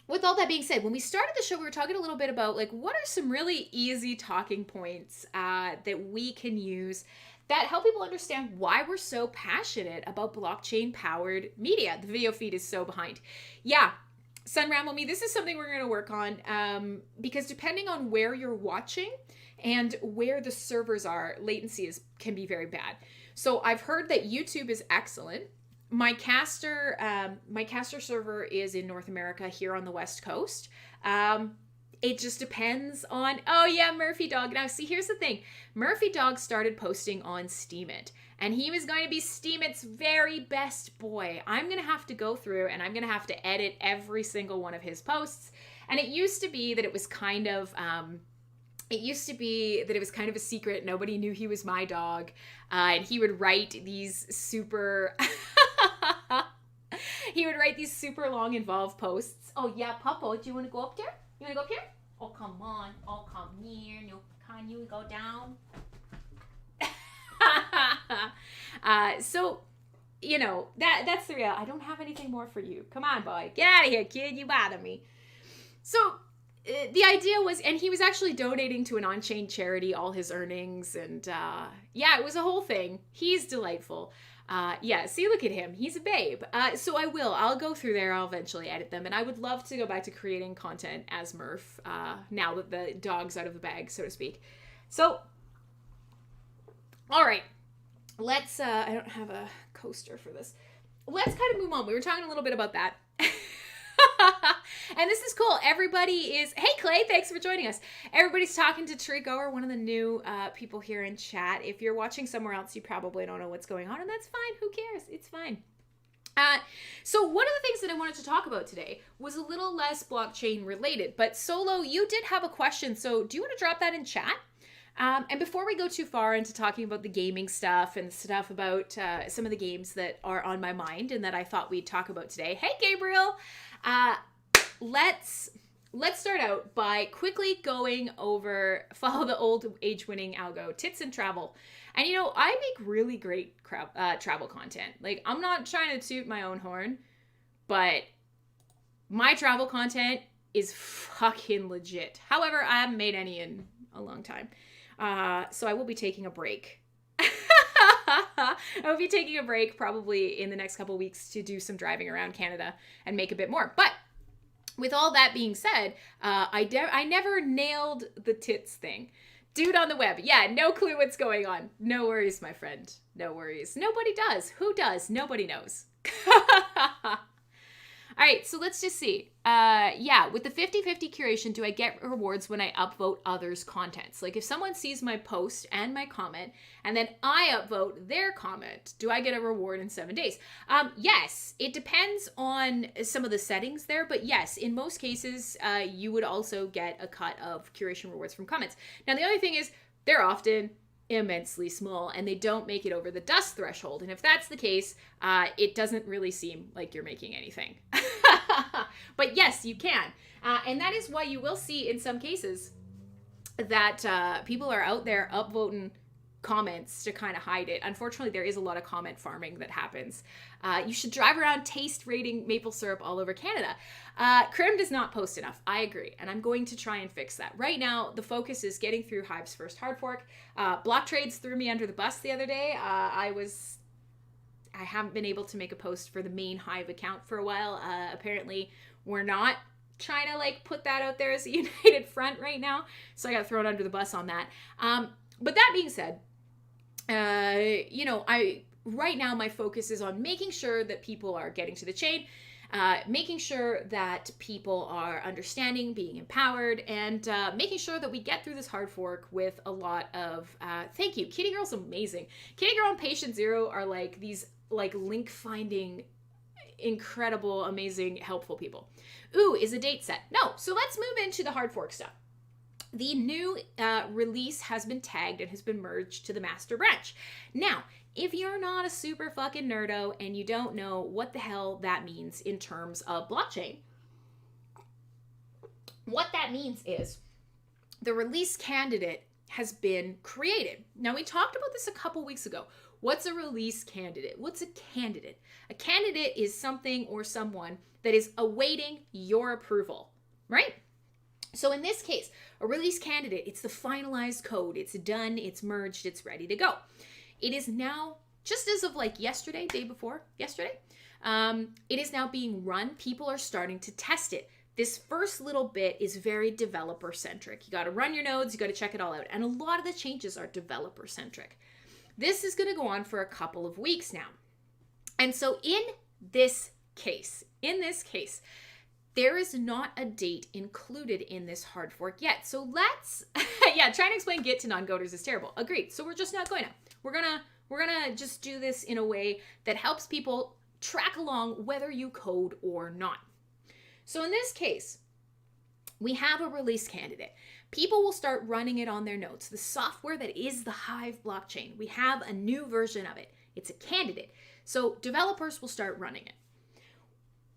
with all that being said, when we started the show, we were talking a little bit about like what are some really easy talking points that we can use that help people understand why we're so passionate about blockchain-powered media. The video feed is so behind. Yeah, Sun Ramble Me, this is something we're going to work on because depending on where you're watching and where the servers are, latency can be very bad. So I've heard that YouTube is excellent. My caster server is in North America here on the West Coast. It just depends on, oh yeah, Murphy Dog. Now see, here's the thing. Murphy Dog started posting on Steemit, and he was going to be Steemit's very best boy. I'm going to have to go through and I'm going to have to edit every single one of his posts. And it used to be that it was kind of, a secret. Nobody knew he was my dog. And he would write these super, long involved posts. Oh yeah, Puppo, do you want to go up there? You want to go up here? Oh, come on. Oh, come here. No, can you go down? So, you know, that's the real. I don't have anything more for you. Come on, boy. Get out of here, kid. You bother me. So, the idea was, and he was actually donating to an on-chain charity, all his earnings. And, yeah, it was a whole thing. He's delightful. Yeah, see, look at him. He's a babe. So I'll go through there. I'll eventually edit them. And I would love to go back to creating content as Murph, now that the dog's out of the bag, so to speak. So, all right, let's, I don't have a coaster for this. Let's kind of move on. We were talking a little bit about that. And this is cool. Everybody is, hey Clay, thanks for joining us. Everybody's talking to Trigoer, one of the new people here in chat. If you're watching somewhere else, you probably don't know what's going on, and that's fine. Who cares? It's fine. So one of the things that I wanted to talk about today was a little less blockchain related, but Solo, you did have a question. So do you want to drop that in chat? And before we go too far into talking about the gaming stuff and stuff about some of the games that are on my mind and that I thought we'd talk about today. Hey, Gabriel. Let's start out by quickly going over, follow the old age-winning algo, tits and travel. And you know, I make really great travel content. Like, I'm not trying to toot my own horn, but my travel content is fucking legit. However, I haven't made any in a long time. So I will be taking a break. I will be taking a break probably in the next couple weeks to do some driving around Canada and make a bit more. But with all that being said, I never nailed the tits thing. Dude on the web. Yeah, no clue what's going on. No worries, my friend. No worries. Nobody does. Who does? Nobody knows. All right, so let's just see. Yeah, with the 50-50 curation, do I get rewards when I upvote others' contents? Like if someone sees my post and my comment, and then I upvote their comment, do I get a reward in 7 days? Yes, it depends on some of the settings there, but yes, in most cases, you would also get a cut of curation rewards from comments. Now, the only thing is, they're often immensely small and they don't make it over the dust threshold. And if that's the case, it doesn't really seem like you're making anything. But yes, you can. And that is why you will see in some cases that people are out there upvoting comments to kind of hide it. Unfortunately, there is a lot of comment farming that happens. You should drive around taste rating maple syrup all over Canada. Crim does not post enough. I agree. And I'm going to try and fix that. Right now, the focus is getting through Hive's first hard fork. Block Trades threw me under the bus the other day. I haven't been able to make a post for the main Hive account for a while. Apparently, we're not trying to like put that out there as a united front right now. So I got thrown under the bus on that. But that being said, right now my focus is on making sure that people are getting to the chain, making sure that people are understanding, being empowered, and making sure that we get through this hard fork with a lot of thank you. Kitty Girl's amazing. Kitty Girl and Patient Zero are like these like link finding incredible, amazing, helpful people. Ooh, is a date set? No. So let's move into the hard fork stuff. The new release has been tagged and has been merged to the master branch. Now, if you're not a super fucking nerdo and you don't know what the hell that means in terms of blockchain, what that means is the release candidate has been created. Now, we talked about this a couple weeks ago. What's a release candidate? What's a candidate? A candidate is something or someone that is awaiting your approval, right? So in this case, a release candidate, it's the finalized code. It's done, it's merged, it's ready to go. It is now, just as of like yesterday, day before yesterday, it is now being run. People are starting to test it. This first little bit is very developer centric. You got to run your nodes, you got to check it all out. And a lot of the changes are developer centric. This is going to go on for a couple of weeks now. And so in this case, there is not a date included in this hard fork yet. So let's, trying to explain Git to non-coders is terrible. Agreed. So we're just not going to. We're gonna just do this in a way that helps people track along whether you code or not. So in this case, we have a release candidate. People will start running it on their nodes. The software that is the Hive blockchain, we have a new version of it. It's a candidate. So developers will start running it.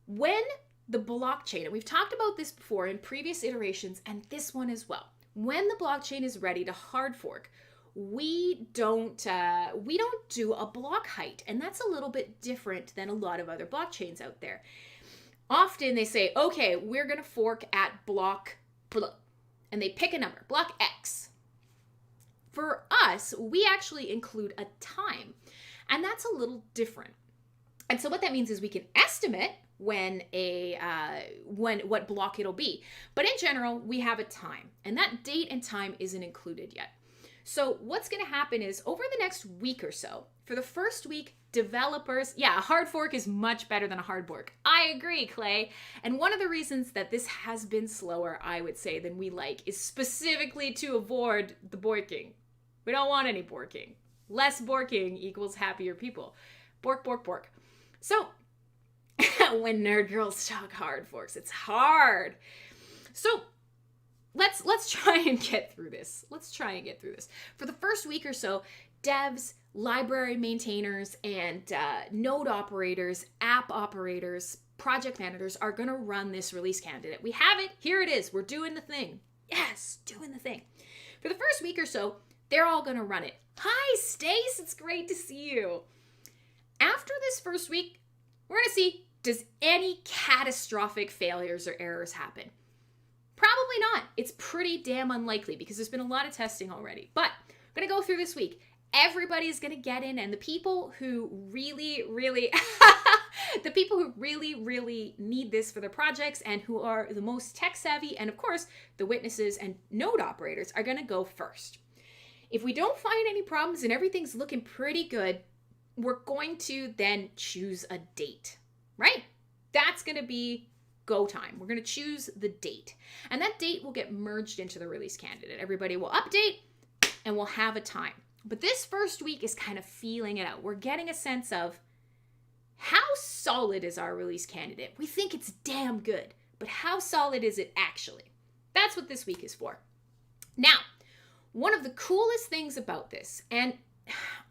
When the blockchain, and we've talked about this before in previous iterations and this one as well, when the blockchain is ready to hard fork, we don't do a block height, and that's a little bit different than a lot of other blockchains out there. Often they say, okay, we're going to fork at block, and they pick a number, block X. For us, we actually include a time, and that's a little different. And so what that means is we can estimate when what block it'll be. But in general, we have a time, and that date and time isn't included yet. So what's going to happen is over the next week or so, for the first week, developers, a hard fork is much better than a hard fork. I agree, Clay. And one of the reasons that this has been slower, I would say, than we like is specifically to avoid the borking. We don't want any borking. Less borking equals happier people. Bork, bork, bork. So when nerd girls talk hard forks, it's hard. So let's try and get through this. For the first week or so, devs, library maintainers, and node operators, app operators, project managers are going to run this release candidate. We have it. Here it is. We're doing the thing. Yes, doing the thing. For the first week or so, they're all going to run it. Hi, Stace. It's great to see you. After this first week, we're going to see, does any catastrophic failures or errors happen? Probably not. It's pretty damn unlikely because there's been a lot of testing already. But I'm going to go through this week. Everybody's going to get in, and the people who really, really need this for their projects and who are the most tech savvy, and of course, the witnesses and node operators are going to go first. If we don't find any problems and everything's looking pretty good, we're going to then choose a date, right? That's going to be go time. We're going to choose the date. And that date will get merged into the release candidate. Everybody will update and we'll have a time. But this first week is kind of feeling it out. We're getting a sense of how solid is our release candidate. We think it's damn good, but how solid is it actually? That's what this week is for. Now, one of the coolest things about this, and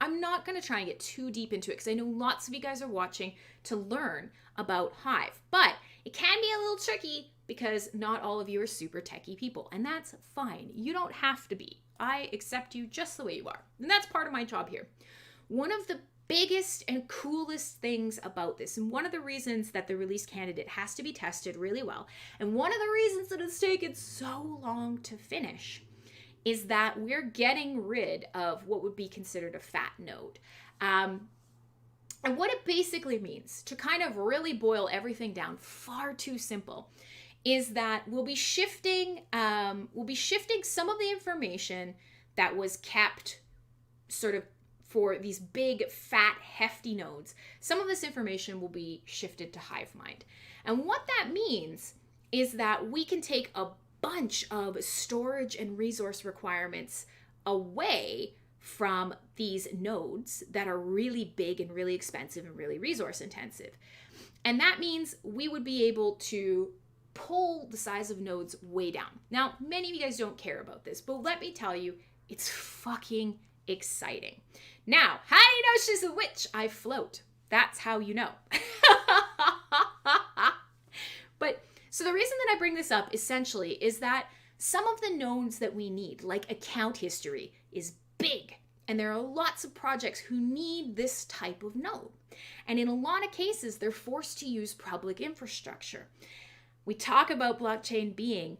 I'm not going to try and get too deep into it because I know lots of you guys are watching to learn about Hive, but it can be a little tricky because not all of you are super techie people, and that's fine. You don't have to be. I accept you just the way you are, and that's part of my job here. One of the biggest and coolest things about this, and one of the reasons that the release candidate has to be tested really well, and one of the reasons that it's taken so long to finish, is that we're getting rid of what would be considered a fat node. And what it basically means, to kind of really boil everything down far too simple, is that we'll be shifting some of the information that was kept sort of for these big, fat, hefty nodes. Some of this information will be shifted to HiveMind. And what that means is that we can take a bunch of storage and resource requirements away from these nodes that are really big and really expensive and really resource intensive. And that means we would be able to pull the size of nodes way down. Now, many of you guys don't care about this, but let me tell you, it's fucking exciting. Now, how do you know she's a witch? I float. That's how you know. But so the reason that I bring this up essentially is that some of the nodes that we need, like account history, is big. And there are lots of projects who need this type of node. And in a lot of cases, they're forced to use public infrastructure. We talk about blockchain being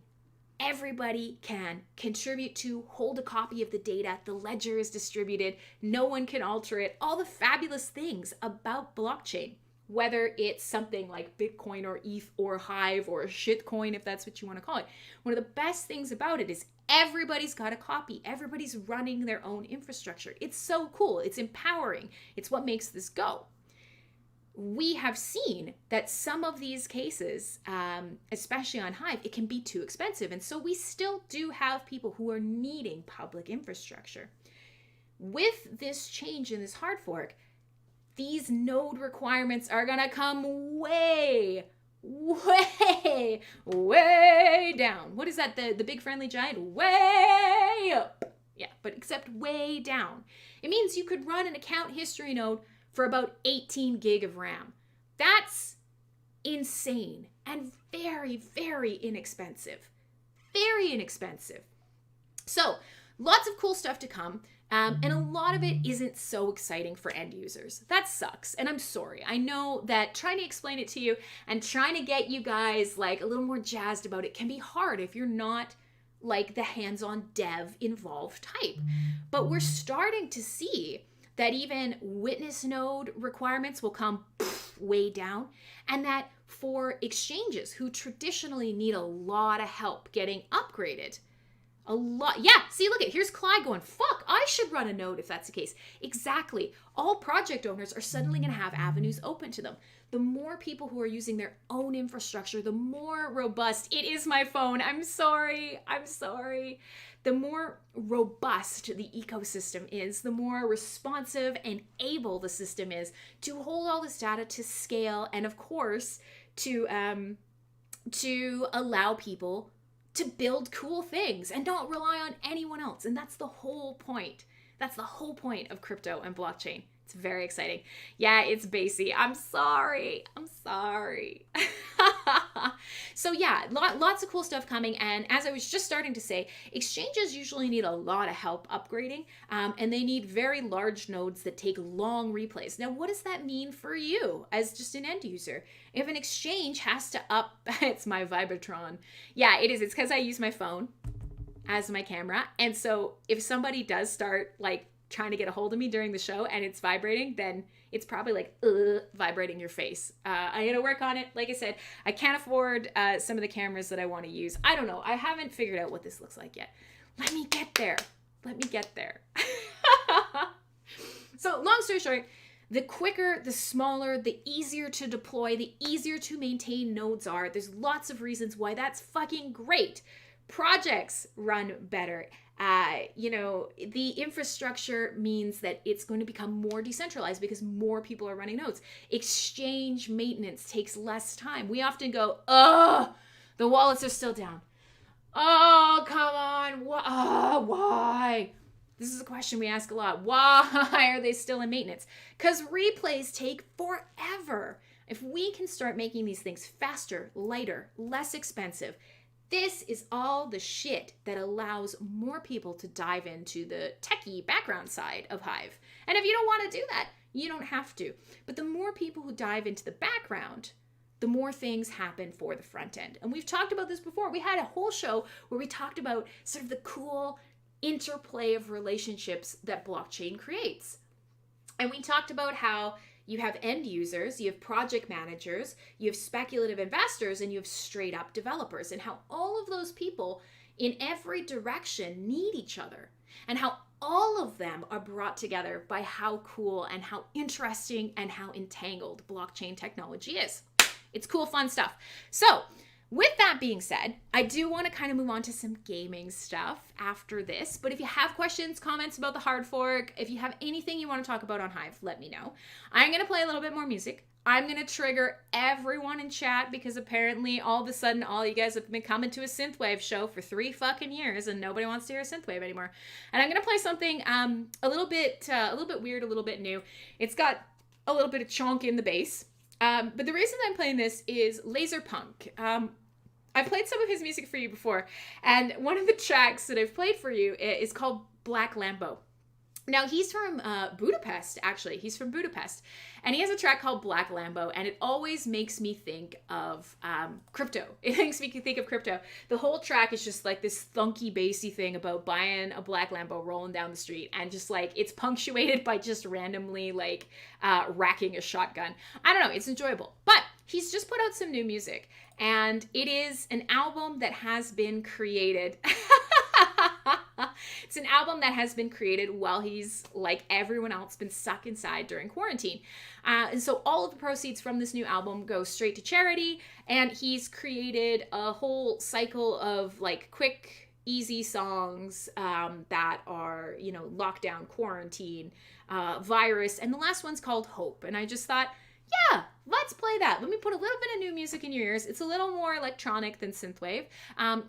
everybody can contribute to, hold a copy of the data, the ledger is distributed, no one can alter it, all the fabulous things about blockchain. Whether it's something like Bitcoin or ETH or Hive or a shitcoin, if that's what you want to call it. One of the best things about it is everybody's got a copy. Everybody's running their own infrastructure. It's so cool. It's empowering. It's what makes this go. We have seen that some of these cases, especially on Hive, it can be too expensive. And so we still do have people who are needing public infrastructure. With this change in this hard fork, these node requirements are going to come way down. What is that? The big friendly giant? Way up. Yeah, but except way down. It means you could run an account history node for about 18 gig of RAM. That's insane and very, very inexpensive. Very inexpensive. So lots of cool stuff to come. And a lot of it isn't so exciting for end users. That sucks, and I'm sorry. I know that trying to explain it to you and trying to get you guys like a little more jazzed about it can be hard if you're not like the hands-on dev involved type. But we're starting to see that even witness node requirements will come way down, and that for exchanges who traditionally need a lot of help getting upgraded, a lot. Yeah, see, look at, here's Clyde going, fuck, I should run a node if that's the case. Exactly. All project owners are suddenly going to have avenues open to them. The more people who are using their own infrastructure, the more robust, it is my phone, I'm sorry. The more robust the ecosystem is, the more responsive and able the system is to hold all this data, to scale, and of course, to allow people to build cool things and not rely on anyone else. And that's the whole point. That's the whole point of crypto and blockchain. It's very exciting. Yeah, it's Basie. I'm sorry. So yeah, lots of cool stuff coming. And as I was just starting to say, exchanges usually need a lot of help upgrading, and they need very large nodes that take long replays. Now, what does that mean for you as just an end user? If an exchange has to it's my Vibatron. Yeah, it is. It's because I use my phone as my camera. And so if somebody does start like trying to get a hold of me during the show and it's vibrating, then it's probably like vibrating your face. I gotta work on it. Like I said, I can't afford some of the cameras that I want to use. I don't know. I haven't figured out what this looks like yet. Let me get there. So long story short, the quicker, the smaller, the easier to deploy, the easier to maintain nodes are. There's lots of reasons why that's fucking great. Projects run better. The infrastructure means that it's going to become more decentralized because more people are running nodes. Exchange maintenance takes less time. We often go, oh, the wallets are still down. Oh, come on. Why? This is a question we ask a lot. Why are they still in maintenance? Because replays take forever. If we can start making these things faster, lighter, less expensive, this is all the shit that allows more people to dive into the techie background side of Hive. And if you don't want to do that, you don't have to. But the more people who dive into the background, the more things happen for the front end. And we've talked about this before. We had a whole show where we talked about sort of the cool interplay of relationships that blockchain creates. And we talked about how you have end users, you have project managers, you have speculative investors, and you have straight up developers, and how all of those people in every direction need each other, and how all of them are brought together by how cool and how interesting and how entangled blockchain technology is. It's cool, fun stuff. So, with that being said, I do want to kind of move on to some gaming stuff after this. But if you have questions, comments about the hard fork, if you have anything you want to talk about on Hive, let me know. I'm going to play a little bit more music. I'm going to trigger everyone in chat because apparently all of a sudden all you guys have been coming to a Synthwave show for 3 fucking years and nobody wants to hear Synthwave anymore. And I'm going to play something a little bit weird, a little bit new. It's got a little bit of chonk in the bass. But the reason I'm playing this is Lazerpunk. I played some of his music for you before, and one of the tracks that I've played for you is called Black Lambo. Now, he's from Budapest, actually. He's from Budapest, and he has a track called Black Lambo, and it always makes me think of crypto. It makes me think of crypto. The whole track is just like this thunky, bassy thing about buying a black Lambo, rolling down the street, and just like, it's punctuated by just randomly like racking a shotgun. I don't know, it's enjoyable. But he's just put out some new music, and it is an album that has been created. It's an album that has been created while he's, like everyone else, been stuck inside during quarantine. And so all of the proceeds from this new album go straight to charity, and he's created a whole cycle of like quick, easy songs that are, lockdown, quarantine, virus, and the last one's called Hope. And I just thought, yeah, let's play that. Let me put a little bit of new music in your ears. It's a little more electronic than Synthwave.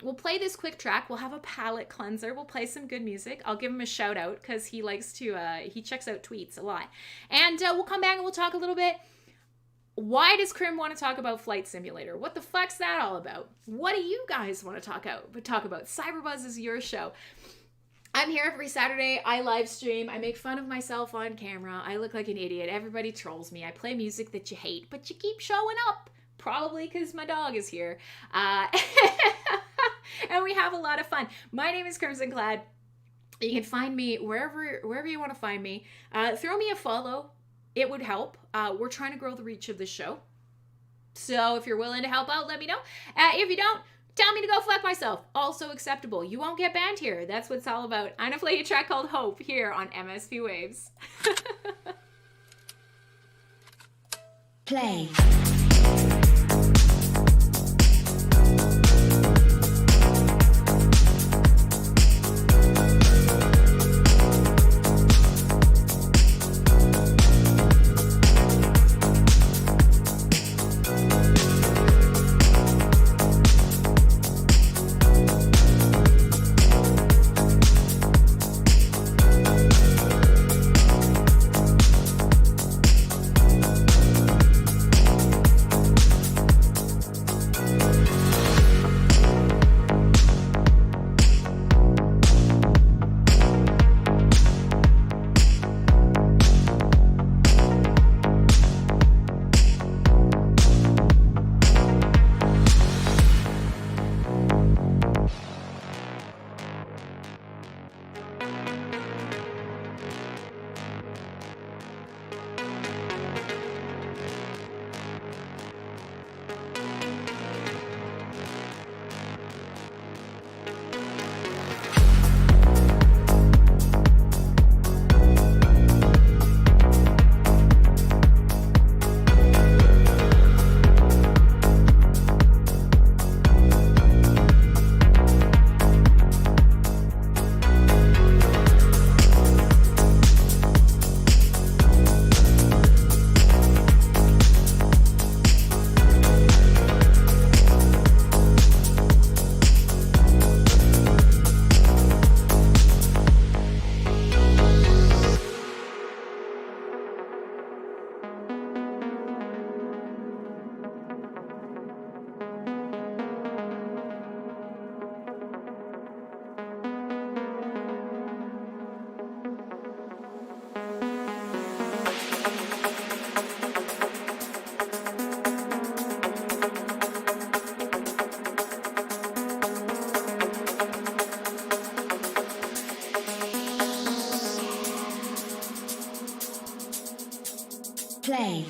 We'll play this quick track. We'll have a palate cleanser. We'll play some good music. I'll give him a shout out because he likes to, he checks out tweets a lot. And we'll come back and we'll talk a little bit. Why does Crim want to talk about Flight Simulator? What the fuck's that all about? What do you guys want to talk about? CyberBuzz is your show. I'm here every Saturday. I live stream. I make fun of myself on camera. I look like an idiot. Everybody trolls me. I play music that you hate, but you keep showing up. Probably because my dog is here. And we have a lot of fun. My name is Crimson Clad. You can find me wherever you want to find me. Throw me a follow. It would help. We're trying to grow the reach of this show. So if you're willing to help out, let me know. If you don't, tell me to go fuck myself. Also acceptable. You won't get banned here. That's what it's all about. I'm gonna play a track called Hope here on MSP Waves. Play. Play.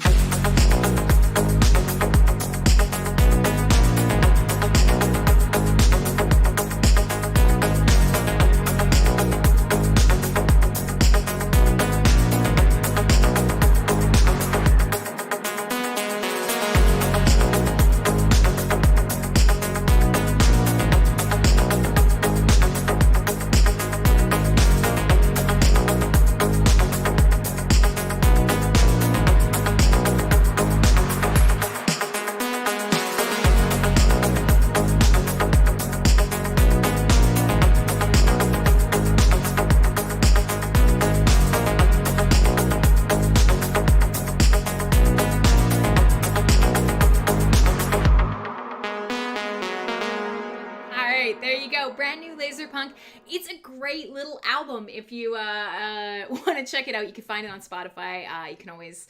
Brand new Lazerpunk. It's a great little album. If you want to check it out, you can find it on Spotify. You can always,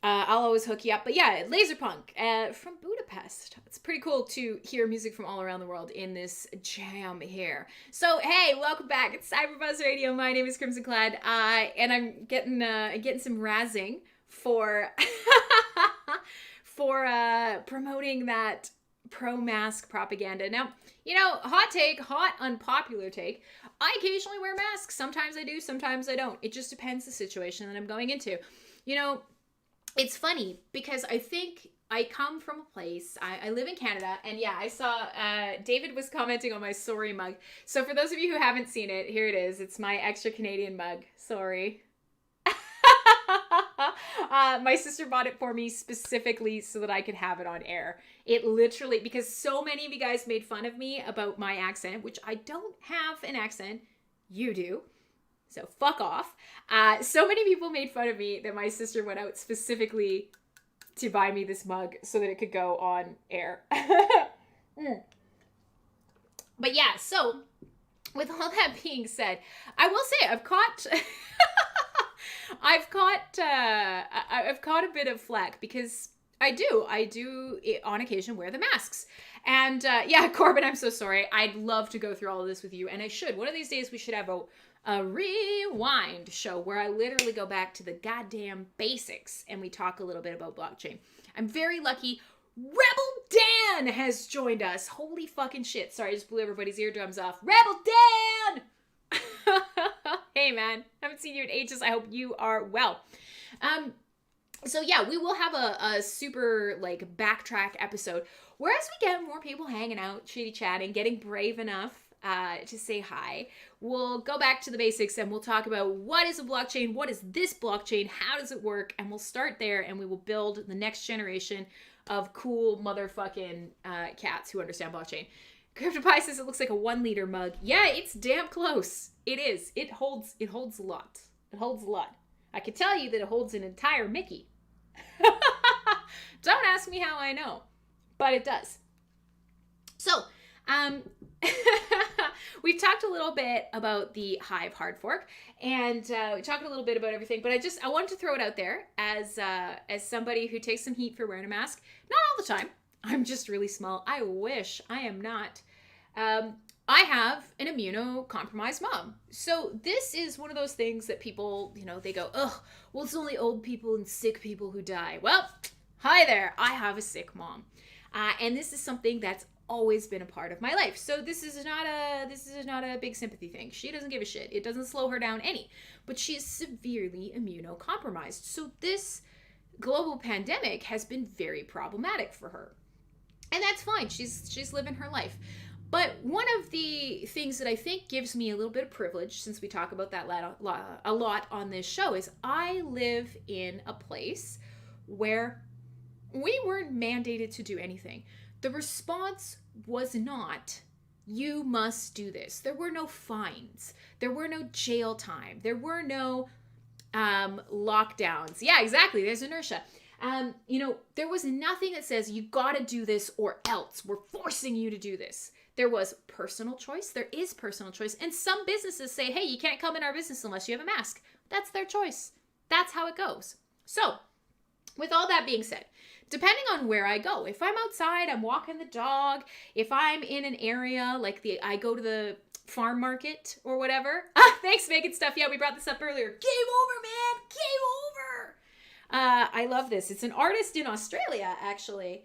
I'll always hook you up. But yeah, Lazerpunk from Budapest. It's pretty cool to hear music from all around the world in this jam here. So hey, welcome back. It's CyberBuzz Radio. My name is Crimson Clad, and I'm getting some razzing for for promoting that pro-mask propaganda. Now, you know, hot unpopular take, I occasionally wear masks. Sometimes I do, sometimes I don't. It just depends the situation that I'm going into. You know, it's funny because I think I come from a place, I live in Canada, and yeah, I saw, David was commenting on my sorry mug. So for those of you who haven't seen it, here it is. It's my extra Canadian mug. Sorry. My sister bought it for me specifically so that I could have it on air. It literally, because so many of you guys made fun of me about my accent, which I don't have an accent. You do. So fuck off. So many people made fun of me that my sister went out specifically to buy me this mug so that it could go on air. But yeah, so with all that being said, I will say I've caught a bit of flack because I do on occasion wear the masks. And yeah, Corbin, I'm so sorry. I'd love to go through all of this with you, and I should. One of these days we should have a rewind show where I literally go back to the goddamn basics and we talk a little bit about blockchain. I'm very lucky. Rebel Dan has joined us. Holy fucking shit. Sorry, I just blew everybody's eardrums off. Rebel Dan! Hey man, haven't seen you in ages. I hope you are well. So yeah, we will have a super like backtrack episode where as we get more people hanging out, chitty chatting, getting brave enough to say hi, we'll go back to the basics and we'll talk about what is a blockchain, what is this blockchain, how does it work, and we'll start there and we will build the next generation of cool motherfucking cats who understand blockchain. CryptoPie says it looks like a 1 liter mug. Yeah, it's damn close. It is. It holds a lot. It holds a lot. I can tell you that it holds an entire Mickey. Don't ask me how I know, but it does. So, we've talked a little bit about the Hive hard fork, and we talked a little bit about everything, but I wanted to throw it out there as somebody who takes some heat for wearing a mask. Not all the time. I'm just really small. I wish I am not. I have an immunocompromised mom. So this is one of those things that people, you know, they go, oh, well, it's only old people and sick people who die. Well, hi there. I have a sick mom. And this is something that's always been a part of my life. So this is not a big sympathy thing. She doesn't give a shit. It doesn't slow her down any. But she is severely immunocompromised. So this global pandemic has been very problematic for her. And that's fine. She's living her life. But one of the things that I think gives me a little bit of privilege, since we talk about that a lot on this show, is I live in a place where we weren't mandated to do anything. The response was not, you must do this. There were no fines. There were no jail time. There were no lockdowns. Yeah, exactly. There's inertia. You know, there was nothing that says you gotta do this or else. We're forcing you to do this. There was personal choice. There is personal choice. And some businesses say, hey, you can't come in our business unless you have a mask. That's their choice. That's how it goes. So, with all that being said, depending on where I go, if I'm outside, I'm walking the dog, if I'm in an area like I go to the farm market or whatever. Thanks, Megan Stuff. Yeah, we brought this up earlier. Game over, man. Game over. I love this. It's an artist in Australia, actually.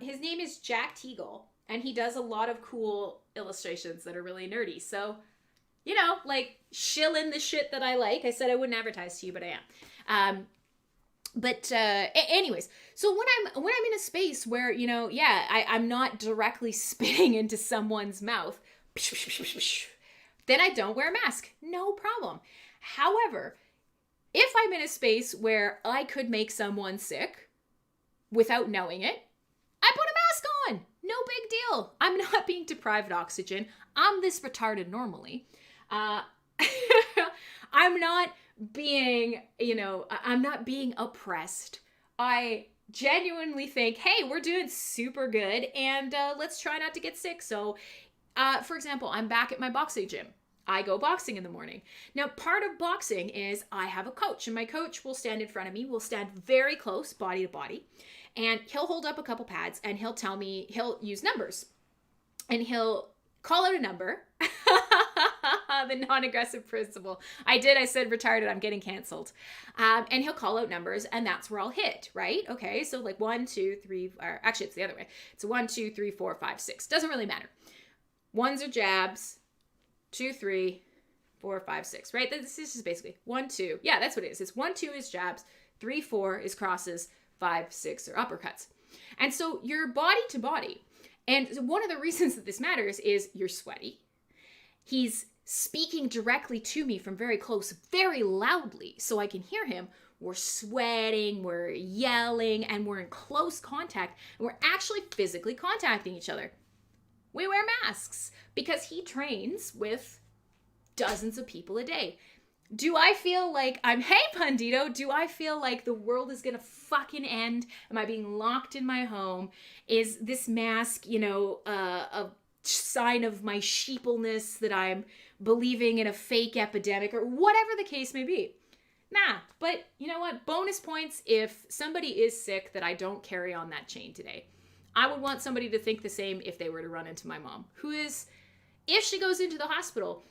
His name is Jack Teagle, and he does a lot of cool illustrations that are really nerdy. So, you know, like, shill in the shit that I like. I said I wouldn't advertise to you, but I am. Anyways, so when I'm in a space where, you know, I'm not directly spitting into someone's mouth, then I don't wear a mask. No problem. However, if I'm in a space where I could make someone sick without knowing it, I put a mask on. No big deal. I'm not being deprived of oxygen. I'm this retarded normally. I'm not being, I'm not being oppressed. I genuinely think, hey, we're doing super good, and let's try not to get sick. So, for example, I'm back at my boxing gym. I go boxing in the morning. Now, part of boxing is I have a coach, and my coach will stand in front of me. We'll stand very close, body to body, and he'll hold up a couple pads, and he'll tell me, he'll use numbers, and he'll call out a number. The non-aggressive principle. I said retarded, I'm getting canceled. And he'll call out numbers, and that's where I'll hit, right? Okay, so like 1, 2, 3, or actually it's the other way. It's 1, 2, 3, 4, 5, 6. Doesn't really matter. Ones are jabs, 2, 3, 4, 5, 6, right? This is basically 1, 2. Yeah, that's what it is. It's 1, 2 is jabs, 3, 4 is crosses, 5, 6 are uppercuts. And so you're body to body. And one of the reasons that this matters is you're sweaty. He's speaking directly to me from very close, very loudly, so I can hear him. We're sweating, we're yelling, and we're in close contact, and we're actually physically contacting each other. We wear masks because he trains with dozens of people a day. Do I feel like hey Pandito, do I feel like the world is gonna fucking end? Am I being locked in my home? Is this mask, a sign of my sheepleness that I'm believing in a fake epidemic, or whatever the case may be? Nah, but you know what? Bonus points if somebody is sick that I don't carry on that chain today. I would want somebody to think the same if they were to run into my mom, who is, if she goes into the hospital,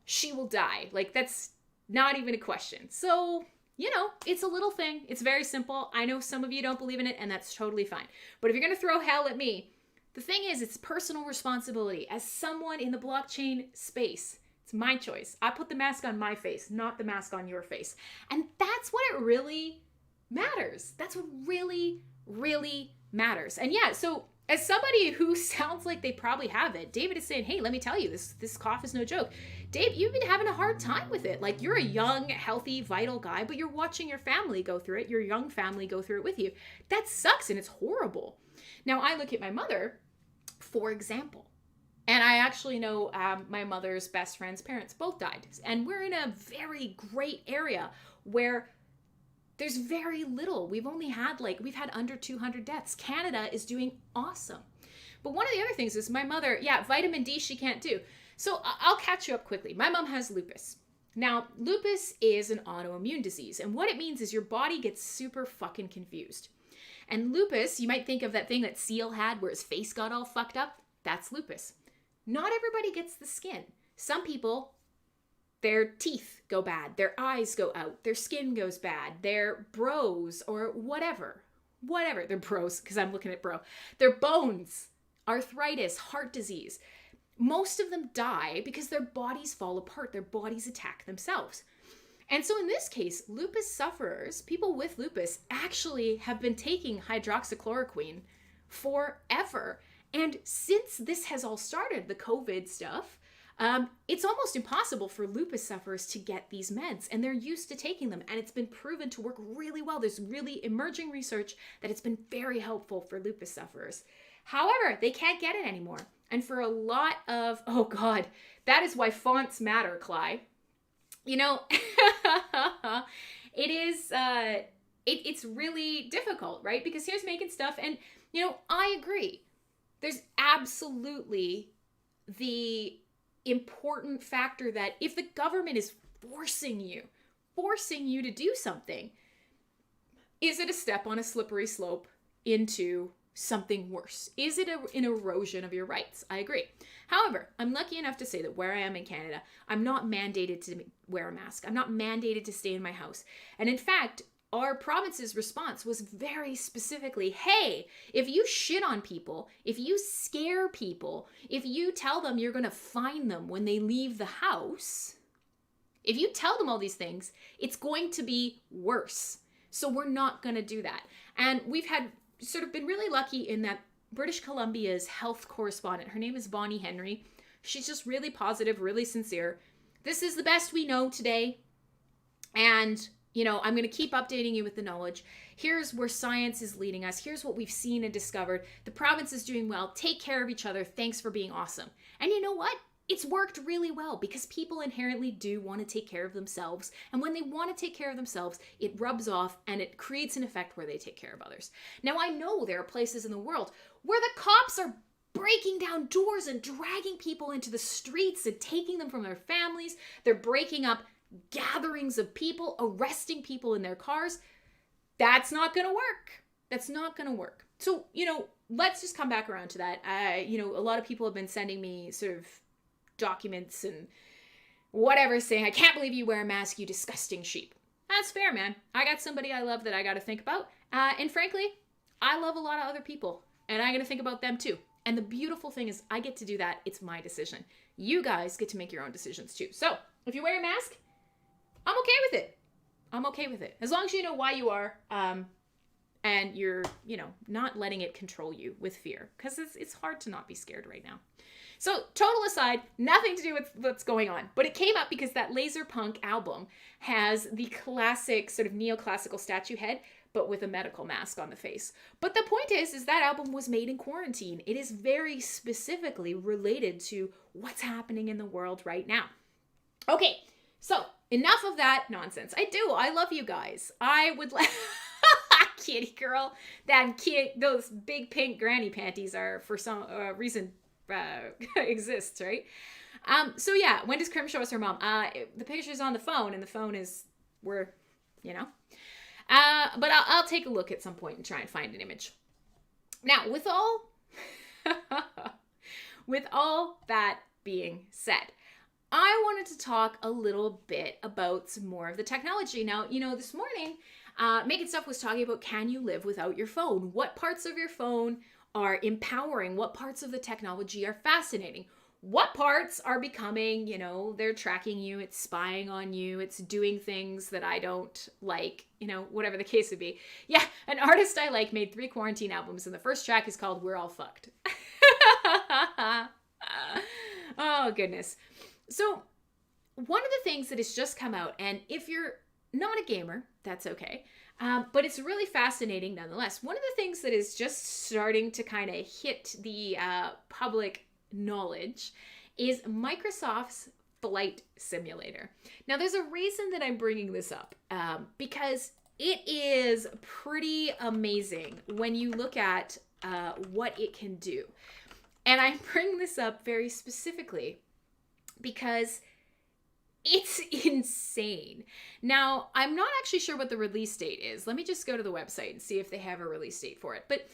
she will die. Like, that's not even a question. So, it's a little thing. It's very simple. I know some of you don't believe in it, and that's totally fine. But if you're going to throw hell at me, the thing is, it's personal responsibility. As someone in the blockchain space, it's my choice. I put the mask on my face, not the mask on your face. And that's what it really matters. That's what really, really matters. And yeah, so as somebody who sounds like they probably have it, David is saying, hey, let me tell you, this cough is no joke. Dave, you've been having a hard time with it. Like, you're a young, healthy, vital guy, but you're watching your family go through it, your young family go through it with you. That sucks, and it's horrible. Now, I look at my mother, for example, and I actually know my mother's best friend's parents both died. And we're in a very great area where there's very little. We've had under 200 deaths. Canada is doing awesome. But one of the other things is my mother, vitamin D she can't do. So I'll catch you up quickly. My mom has lupus. Now, lupus is an autoimmune disease. And what it means is your body gets super fucking confused. And lupus, you might think of that thing that Seal had where his face got all fucked up. That's lupus. Not everybody gets the skin. Some people, their teeth go bad, their eyes go out, their skin goes bad, their bros or whatever, they're bros because I'm looking at bro, their bones, arthritis, heart disease. Most of them die because their bodies fall apart, their bodies attack themselves. And so in this case, lupus sufferers, people with lupus, actually have been taking hydroxychloroquine forever. And since this has all started, the COVID stuff, it's almost impossible for lupus sufferers to get these meds, and they're used to taking them, and it's been proven to work really well. There's really emerging research that it's been very helpful for lupus sufferers. However, they can't get it anymore. And for a lot of, oh God, that is why fonts matter, Cly. It's really difficult, right? Because here's making stuff, and, I agree. There's absolutely the important factor that if the government is forcing you to do something, is it a step on a slippery slope into something worse? Is it an erosion of your rights? I agree. However, I'm lucky enough to say that where I am in Canada, I'm not mandated to wear a mask. I'm not mandated to stay in my house. And in fact, our province's response was very specifically, hey, if you shit on people, if you scare people, if you tell them you're going to fine them when they leave the house, if you tell them all these things, it's going to be worse. So we're not going to do that. And we've had sort of been really lucky in that British Columbia's health correspondent, her name is Bonnie Henry. She's just really positive, really sincere. This is the best we know today. And, you know, I'm going to keep updating you with the knowledge. Here's where science is leading us. Here's what we've seen and discovered. The province is doing well. Take care of each other. Thanks for being awesome. And you know what? It's worked really well because people inherently do want to take care of themselves. And when they want to take care of themselves, it rubs off and it creates an effect where they take care of others. Now, I know there are places in the world where the cops are breaking down doors and dragging people into the streets and taking them from their families. They're breaking up gatherings of people, arresting people in their cars. That's not going to work. That's not going to work. So, you know, let's just come back around to that. You know, a lot of people have been sending me sort of documents and whatever saying, I can't believe you wear a mask, you disgusting sheep. That's fair, man. I got somebody I love that I got to think about. And frankly, I love a lot of other people and I got to think about them too. And the beautiful thing is I get to do that. It's my decision. You guys get to make your own decisions too. So if you wear a mask, I'm okay with it. I'm okay with it. As long as you know why you are, and you're, you know, not letting it control you with fear. Because it's hard to not be scared right now. So total aside, nothing to do with what's going on. But it came up because that Lazerpunk album has the classic sort of neoclassical statue head, but with a medical mask on the face. But the point is that album was made in quarantine. It is very specifically related to what's happening in the world right now. Okay, so enough of that nonsense. I love you guys. I would like... Kitty girl. Those big pink granny panties are for some reason exists, right? So yeah, when does Krim show us her mom? The picture's on the phone and the phone is where, you know. But I'll take a look at some point and try and find an image. Now, with all that being said, I wanted to talk a little bit about some more of the technology. Now, you know, this morning, Making Stuff was talking about, can you live without your phone? What parts of your phone are empowering? What parts of the technology are fascinating? What parts are becoming, you know, they're tracking you, it's spying on you, it's doing things that I don't like, you know, whatever the case would be. Yeah, an artist I like made 3 quarantine albums, and the first track is called We're All Fucked. Oh, goodness. So one of the things that has just come out, and if you're not a gamer, that's okay, but it's really fascinating nonetheless. One of the things that is just starting to kind of hit the public knowledge is Microsoft's Flight Simulator. Now, there's a reason that I'm bringing this up, because it is pretty amazing when you look at what it can do. And I bring this up very specifically because it's insane. Now, I'm not actually sure what the release date is. Let me just go to the website and see if they have a release date for it. But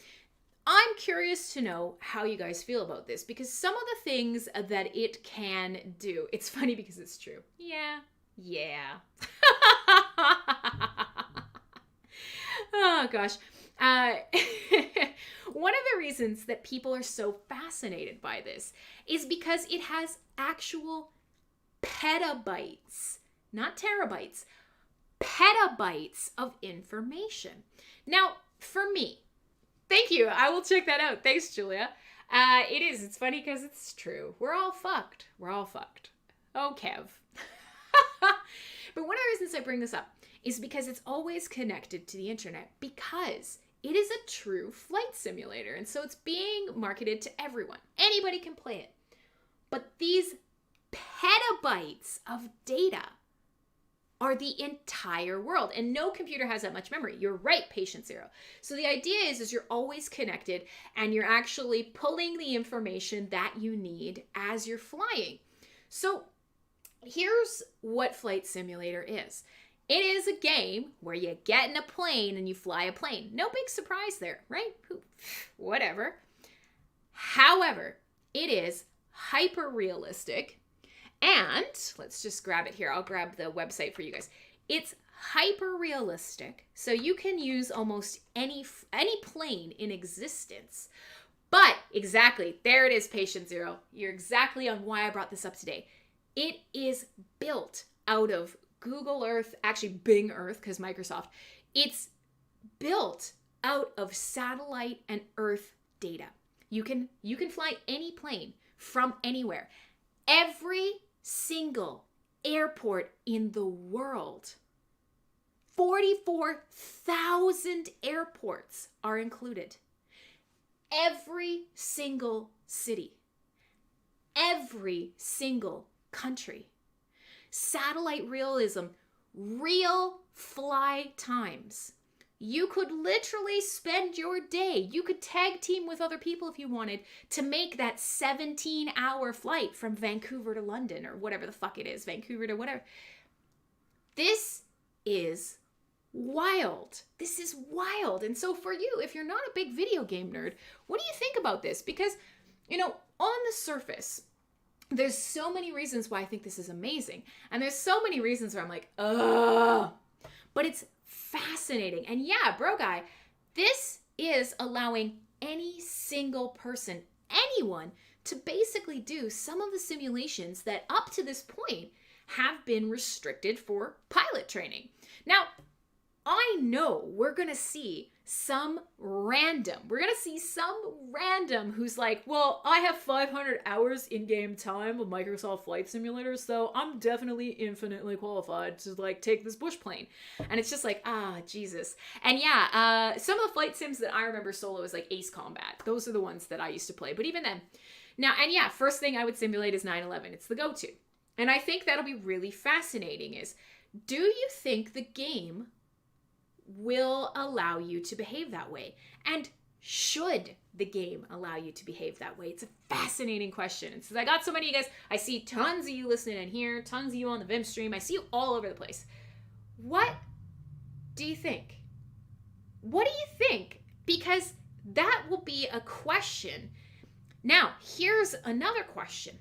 I'm curious to know how you guys feel about this, because some of the things that it can do, it's funny because it's true. Yeah. Oh, gosh. One of the reasons that people are so fascinated by this is because it has actual petabytes, not terabytes, petabytes of information. Now, for me, thank you. I will check that out. Thanks, Julia. It's funny because it's true. We're all fucked. Oh, Kev. But one of the reasons I bring this up is because it's always connected to the internet, because it is a true flight simulator. And so it's being marketed to everyone. Anybody can play it. But these petabytes of data are the entire world. And no computer has that much memory. You're right, patient zero. So the idea is you're always connected and you're actually pulling the information that you need as you're flying. So here's what Flight Simulator is. It is a game where you get in a plane and you fly a plane. No big surprise there, right? Whatever. However, it is hyper realistic. And let's just grab it here. I'll grab the website for you guys. It's hyper realistic, so you can use almost any plane in existence. But exactly, there it is, patient zero. You're exactly on why I brought this up today. It is built out of Google Earth, actually Bing Earth, because Microsoft. It's built out of satellite and Earth data. You can fly any plane from anywhere. Every single airport in the world, 44,000 airports are included. Every single city, every single country. Satellite realism, real fly times. You could literally spend your day, you could tag team with other people if you wanted to make that 17-hour flight from Vancouver to London or whatever the fuck it is, Vancouver to whatever. This is wild. This is wild. And so for you, if you're not a big video game nerd, what do you think about this? Because, you know, on the surface, there's so many reasons why I think this is amazing. And there's so many reasons where I'm like, ugh. But it's fascinating. And yeah, bro guy, this is allowing any single person, anyone, to basically do some of the simulations that up to this point have been restricted for pilot training. Now, I know we're going to see some random who's like, well, I have 500 hours in-game time of Microsoft Flight Simulator, so I'm definitely infinitely qualified to like take this bush plane. And it's just like, Jesus. And yeah, some of the flight sims that I remember solo is like Ace Combat. Those are the ones that I used to play. But even then, now, and yeah, first thing I would simulate is 9/11. It's the go-to. And I think that'll be really fascinating is, do you think the game will allow you to behave that way? And should the game allow you to behave that way? It's a fascinating question. And since I got so many of you guys, I see tons of you listening in here, tons of you on the Vim stream. I see you all over the place. What do you think? What do you think? Because that will be a question. Now, here's another question.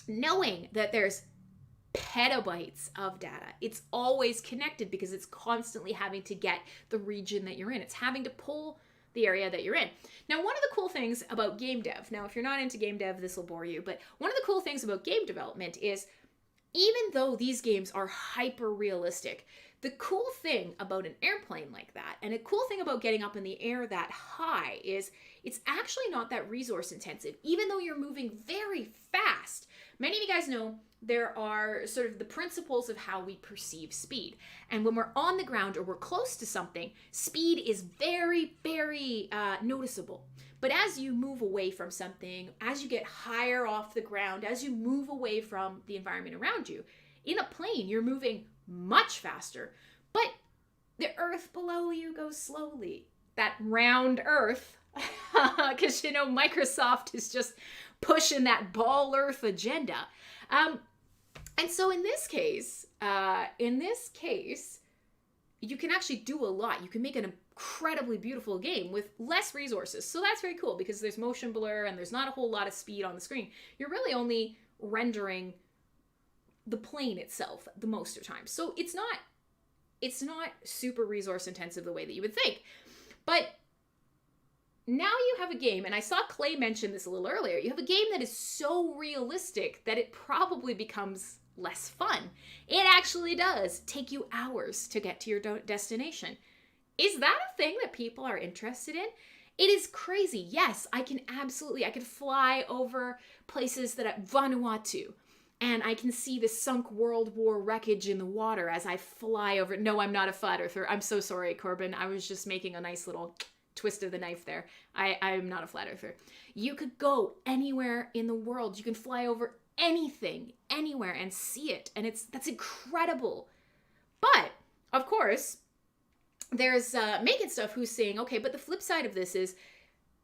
Knowing that there's petabytes of data. It's always connected because it's constantly having to get the region that you're in. It's having to pull the area that you're in. Now, one of the cool things about game dev, now if you're not into game dev, this will bore you, but one of the cool things about game development is even though these games are hyper realistic, the cool thing about an airplane like that, and a cool thing about getting up in the air that high, is it's actually not that resource intensive, even though you're moving very fast. Many of you guys know there are sort of the principles of how we perceive speed. And when we're on the ground or we're close to something, speed is very, very noticeable. But as you move away from something, as you get higher off the ground, as you move away from the environment around you, in a plane, you're moving much faster. But the earth below you goes slowly. That round earth, because, you know, Microsoft is just pushing that ball earth agenda. And so in this case, you can actually do a lot. You can make an incredibly beautiful game with less resources. So that's very cool because there's motion blur and there's not a whole lot of speed on the screen. You're really only rendering the plane itself the most of the time. So it's not super resource intensive the way that you would think. But now you have a game, and I saw Clay mention this a little earlier, you have a game that is so realistic that it probably becomes less fun. It actually does take you hours to get to your destination. Is that a thing that people are interested in? It is crazy. Yes, I could fly over places that at Vanuatu, and I can see the sunk World War wreckage in the water as I fly over. No, I'm not a flat earther. I'm so sorry, Corbin. I was just making a nice little twist of the knife there. I'm not a flat earther. You could go anywhere in the world. You can fly over anything, anywhere, and see it. And that's incredible. But, of course, there's Making Stuff who's saying, okay, but the flip side of this is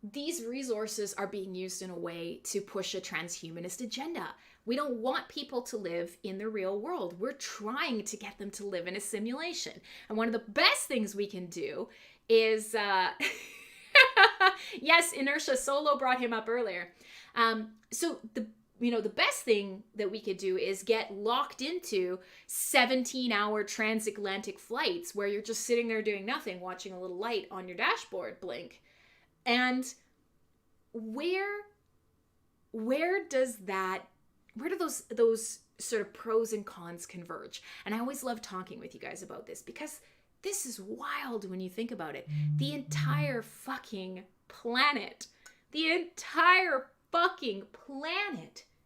these resources are being used in a way to push a transhumanist agenda. We don't want people to live in the real world. We're trying to get them to live in a simulation. And one of the best things we can do is, yes, Inertia Solo brought him up earlier. So the best thing that we could do is get locked into 17-hour transatlantic flights where you're just sitting there doing nothing, watching a little light on your dashboard blink. And where do those sort of pros and cons converge? And I always love talking with you guys about this because this is wild when you think about it. The entire fucking planet,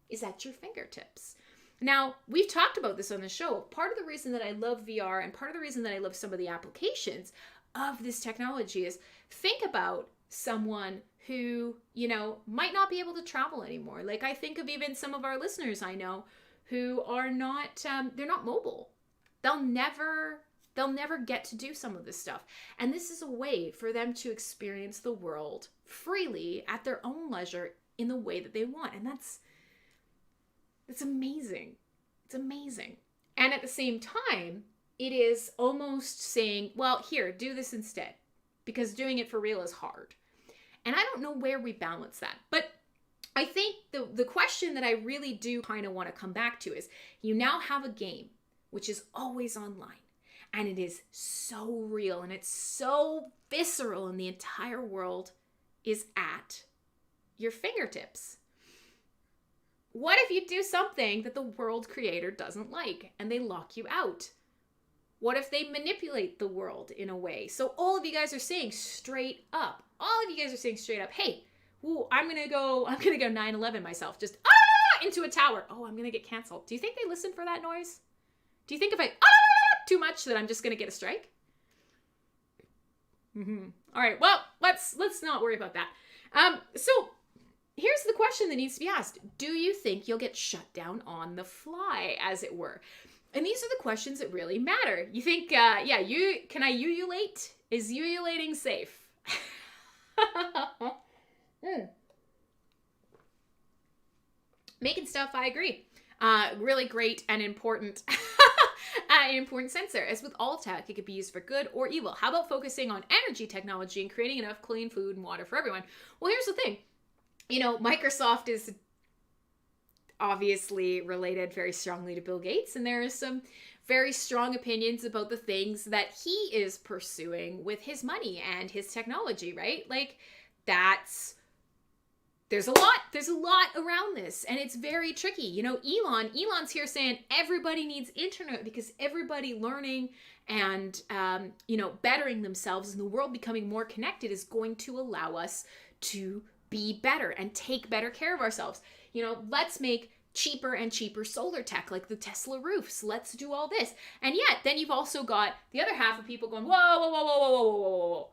is at your fingertips. Now, we've talked about this on the show. Part of the reason that I love VR and part of the reason that I love some of the applications of this technology is think about someone who, might not be able to travel anymore. Like I think of even some of our listeners I know who are not, they're not mobile. They'll never get to do some of this stuff. And this is a way for them to experience the world freely at their own leisure in the way that they want. And that's amazing. It's amazing. And at the same time, it is almost saying, well, here, do this instead, because doing it for real is hard. And I don't know where we balance that. But I think the question that I really do kind of want to come back to is, you now have a game which is always online. And it is so real and it's so visceral, and the entire world is at your fingertips. What if you do something that the world creator doesn't like and they lock you out? What if they manipulate the world in a way? So all of you guys are saying straight up, hey, I'm gonna go 9/11 myself, just into a tower. Oh, I'm gonna get canceled. Do you think they listen for that noise? Do you think if I too much that I'm just gonna get a strike? All right, well, let's not worry about that. So here's the question that needs to be asked. Do you think you'll get shut down on the fly, as it were? And these are the questions that really matter. You think, can I ululate? Is ululating safe? Making stuff, I agree. Really great and important. An important sensor. As with all tech, it could be used for good or evil. How about focusing on energy technology and creating enough clean food and water for everyone? Well, here's the thing. Microsoft is obviously related very strongly to Bill Gates, and there is some very strong opinions about the things that he is pursuing with his money and his technology, right? Like, there's a lot around this, and it's very tricky. Elon's here saying everybody needs internet because everybody learning and, bettering themselves and the world becoming more connected is going to allow us to be better and take better care of ourselves. Let's make cheaper and cheaper solar tech, like the Tesla roofs. Let's do all this. And yet, then you've also got the other half of people going, whoa.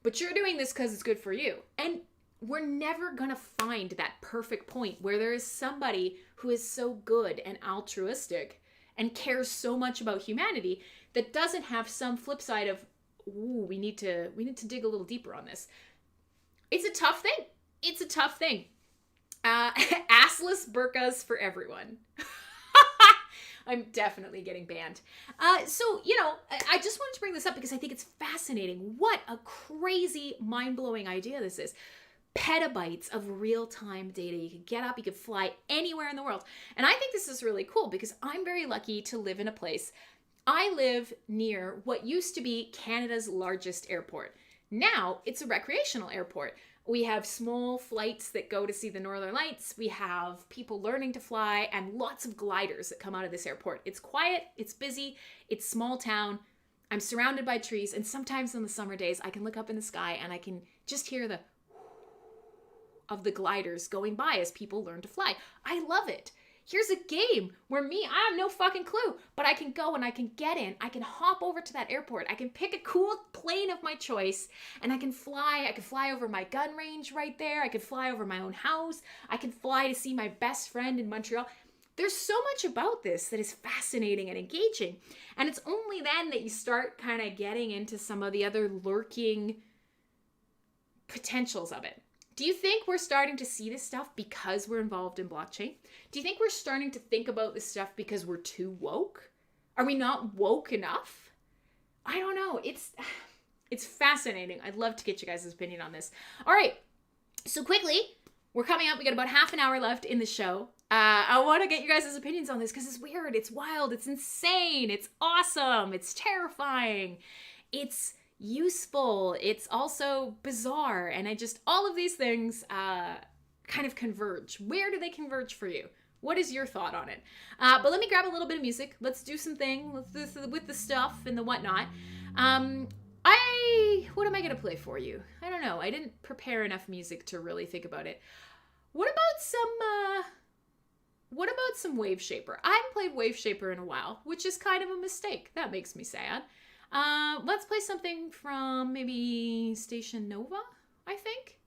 But you're doing this because it's good for you. And we're never going to find that perfect point where there is somebody who is so good and altruistic and cares so much about humanity that doesn't have some flip side of, we need to dig a little deeper on this. It's a tough thing. Assless burqas for everyone. I'm definitely getting banned. I just wanted to bring this up because I think it's fascinating. What a crazy, mind-blowing idea this is. Petabytes of real-time data. You could get up, you could fly anywhere in the world. And I think this is really cool because I'm very lucky to live in a place. I live near what used to be Canada's largest airport. Now it's a recreational airport. We have small flights that go to see the Northern Lights. We have people learning to fly and lots of gliders that come out of this airport. It's quiet, it's busy, it's small town. I'm surrounded by trees, and sometimes on the summer days, I can look up in the sky and I can just hear the of the gliders going by as people learn to fly. I love it. Here's a game where I have no fucking clue, but I can go and I can get in. I can hop over to that airport. I can pick a cool plane of my choice and I can fly. I can fly over my gun range right there. I can fly over my own house. I can fly to see my best friend in Montreal. There's so much about this that is fascinating and engaging. And it's only then that you start kind of getting into some of the other lurking potentials of it. Do you think we're starting to see this stuff because we're involved in blockchain? Do you think we're starting to think about this stuff because we're too woke? Are we not woke enough? I don't know. It's fascinating. I'd love to get you guys' opinion on this. All right. So quickly, we're coming up. We got about half an hour left in the show. I want to get you guys' opinions on this because it's weird, it's wild, it's insane, it's awesome, it's terrifying, it's useful, it's also bizarre, and all of these things kind of converge. Where do they converge for you? What is your thought on it? But let me grab a little bit of music. Let's do something with the stuff and the whatnot. What am I gonna play for you? I don't know. I didn't prepare enough music to really think about it. What about some Waveshaper? I haven't played Waveshaper in a while, which is kind of a mistake. That makes me sad. Let's play something from maybe Station Nova, I think.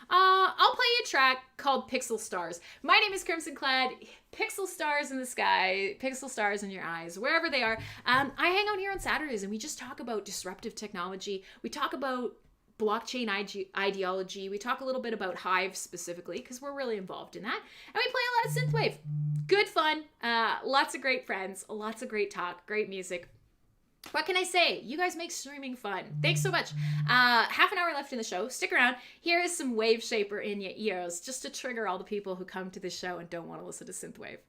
I'll play you a track called Pixel Stars. My name is Crimson Clad. Pixel stars in the sky, pixel stars in your eyes, wherever they are. I hang out here on Saturdays and we just talk about disruptive technology. We talk about blockchain ideology. We talk a little bit about Hive specifically because we're really involved in that. And we play a lot of Synthwave. Good fun. Lots of great friends. Lots of great talk. Great music. What can I say? You guys make streaming fun. Thanks so much. Half an hour left in the show. Stick around. Here is some Waveshaper in your ears just to trigger all the people who come to the show and don't want to listen to Synthwave.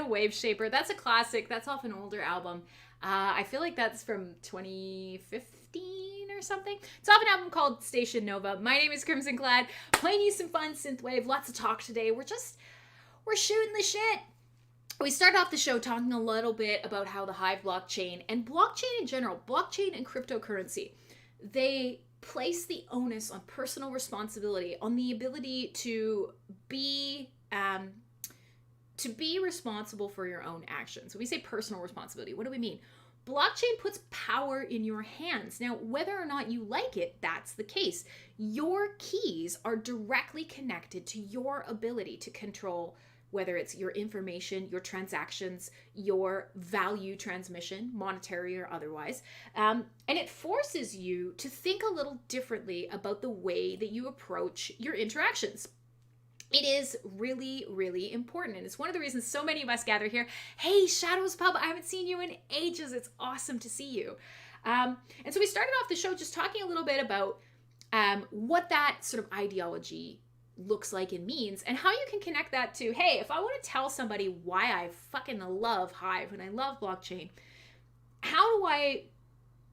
Waveshaper. That's a classic. That's off an older album. I feel like that's from 2015 or something. It's off an album called Station Nova. My name is Crimson Clad, playing you some fun synthwave. Lots of talk today. We're shooting the shit. We started off the show talking a little bit about how the Hive blockchain and blockchain in general, blockchain and cryptocurrency, they place the onus on personal responsibility, on the ability to be responsible for your own actions. When we say personal responsibility, what do we mean? Blockchain puts power in your hands. Now, whether or not you like it, that's the case. Your keys are directly connected to your ability to control whether it's your information, your transactions, your value transmission, monetary or otherwise. And it forces you to think a little differently about the way that you approach your interactions. It is really, really important. And it's one of the reasons so many of us gather here. Hey, Shadows Pub, I haven't seen you in ages. It's awesome to see you. And so we started off the show just talking a little bit about what that sort of ideology looks like and means, and how you can connect that to, hey, if I want to tell somebody why I fucking love Hive and I love blockchain, how do I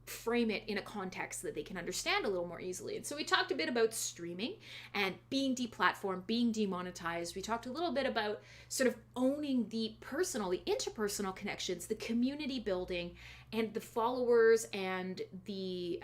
frame it in a context that they can understand a little more easily? And so we talked a bit about streaming and being deplatformed, being demonetized. We talked a little bit about sort of owning the personal, the interpersonal connections, the community building, and the followers and the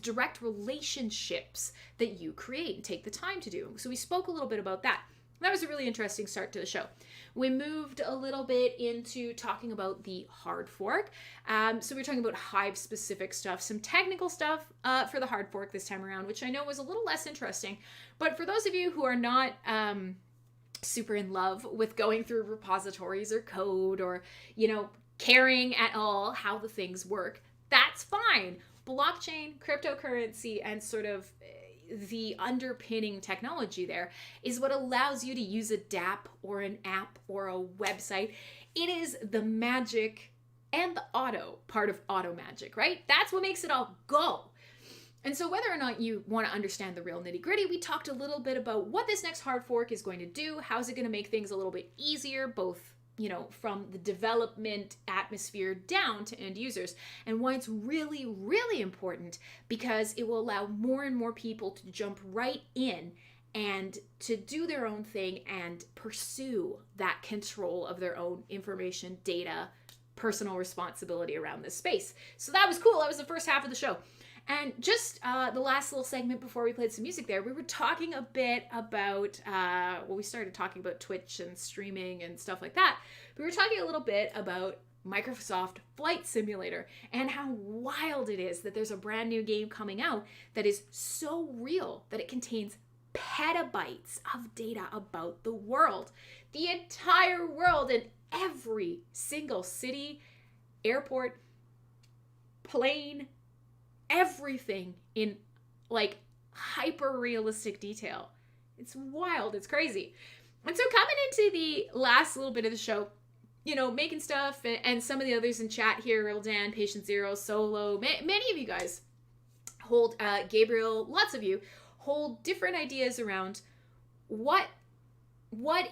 direct relationships that you create and take the time to do. So we spoke a little bit about that. That was a really interesting start to the show. We moved a little bit into talking about the hard fork. So we were talking about Hive specific stuff, some technical stuff for the hard fork this time around, which I know was a little less interesting. But for those of you who are not super in love with going through repositories or code or, caring at all how the things work, that's fine. Blockchain, cryptocurrency, and sort of the underpinning technology there is what allows you to use a DApp or an app or a website. It is the magic and the auto part of auto magic, right? That's what makes it all go. And so whether or not you want to understand the real nitty gritty, we talked a little bit about what this next hard fork is going to do. How's it going to make things a little bit easier, both from the development atmosphere down to end users, and why it's really, really important, because it will allow more and more people to jump right in and to do their own thing and pursue that control of their own information, data, personal responsibility around this space. So that was cool. That was the first half of the show. And just the last little segment before we played some music there, we were talking a bit about, we started talking about Twitch and streaming and stuff like that. We were talking a little bit about Microsoft Flight Simulator and how wild it is that there's a brand new game coming out that is so real that it contains petabytes of data about the world. The entire world, in every single city, airport, plane, everything in like hyper realistic detail. It's wild. It's crazy. And so coming into the last little bit of the show, making stuff, and some of the others in chat here, Real Dan, Patient Zero, Solo, many of you guys hold, Gabriel, lots of you hold different ideas around what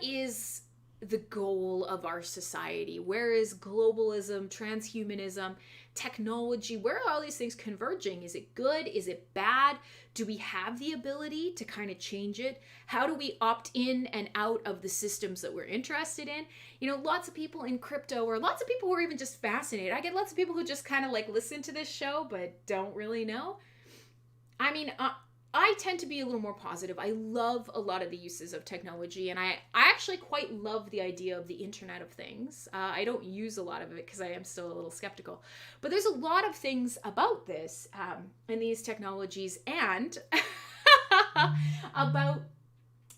is the goal of our society? Where is globalism, transhumanism, technology? Where are all these things converging? Is it good? Is it bad? Do we have the ability to kind of change it? How do we opt in and out of the systems that we're interested in? Lots of people in crypto, or lots of people who are even just fascinated. I get lots of people who just kind of like listen to this show but don't really know. I mean, I tend to be a little more positive. I love a lot of the uses of technology, and I actually quite love the idea of the Internet of Things. I don't use a lot of it because I am still a little skeptical. But there's a lot of things about this and these technologies, and about,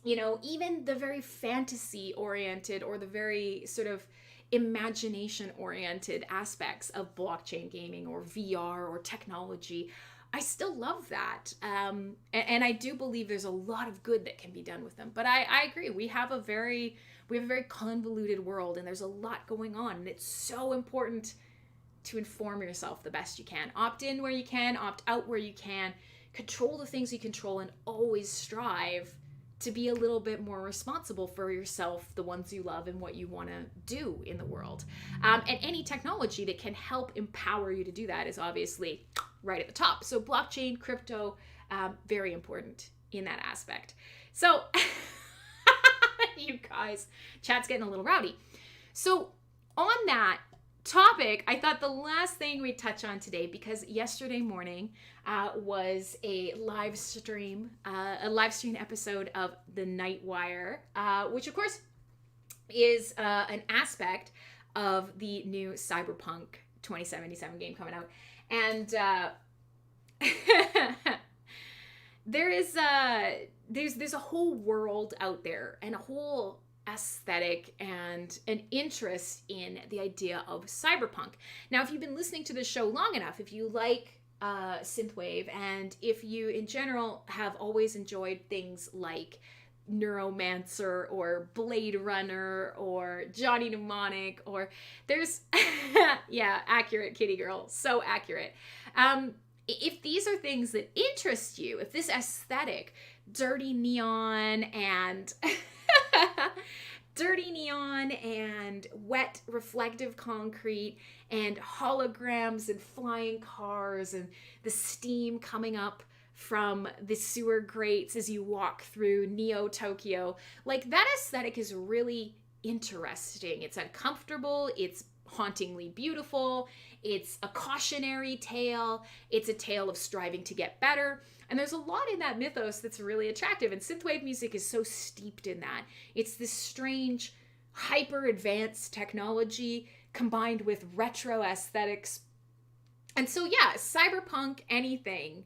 even the very fantasy-oriented or the very sort of imagination-oriented aspects of blockchain gaming or VR or technology. I still love that. And I do believe there's a lot of good that can be done with them. But I agree. We have a very convoluted world, and there's a lot going on. And it's so important to inform yourself the best you can. Opt in where you can, opt out where you can. Control the things you control, and always strive to be a little bit more responsible for yourself, the ones you love, and what you want to do in the world. And any technology that can help empower you to do that is obviously right at the top. So blockchain, crypto, very important in that aspect. So you guys, chat's getting a little rowdy. So on that topic, I thought the last thing we'd touch on today, because yesterday morning was a live stream episode of The Nightwire, which of course is an aspect of the new Cyberpunk 2077 game coming out. And there's a whole world out there and a whole aesthetic and an interest in the idea of cyberpunk. Now, if you've been listening to this show long enough, if you like Synthwave, and if you in general have always enjoyed things like Neuromancer or Blade Runner or Johnny Mnemonic, or there's yeah, accurate, kitty girl, so accurate. If these are things that interest you, if this aesthetic, dirty neon and wet reflective concrete and holograms and flying cars and the steam coming up from the sewer grates as you walk through Neo Tokyo, like that aesthetic is really interesting. It's uncomfortable, it's hauntingly beautiful, it's a cautionary tale, it's a tale of striving to get better. And there's a lot in that mythos that's really attractive. And synthwave music is so steeped in that. It's this strange, hyper-advanced technology combined with retro aesthetics. And so, yeah, cyberpunk anything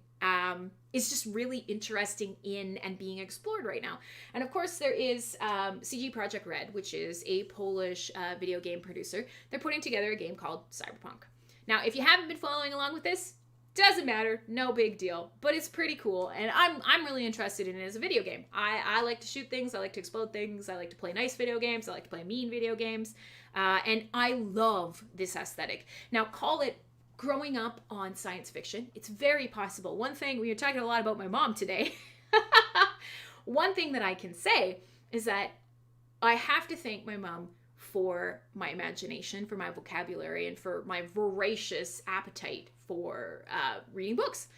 is just really interesting in and being explored right now. And of course, there is CG Projekt Red, which is a Polish video game producer. They're putting together a game called Cyberpunk. Now, if you haven't been following along with this, doesn't matter, no big deal, but it's pretty cool, and I'm really interested in it as a video game. I like to shoot things, I like to explode things, I like to play nice video games, I like to play mean video games, and I love this aesthetic. Now, call it growing up on science fiction. It's very possible. One thing, we were talking a lot about my mom today, one thing that I can say is that I have to thank my mom for my imagination, for my vocabulary, and for my voracious appetite for reading books.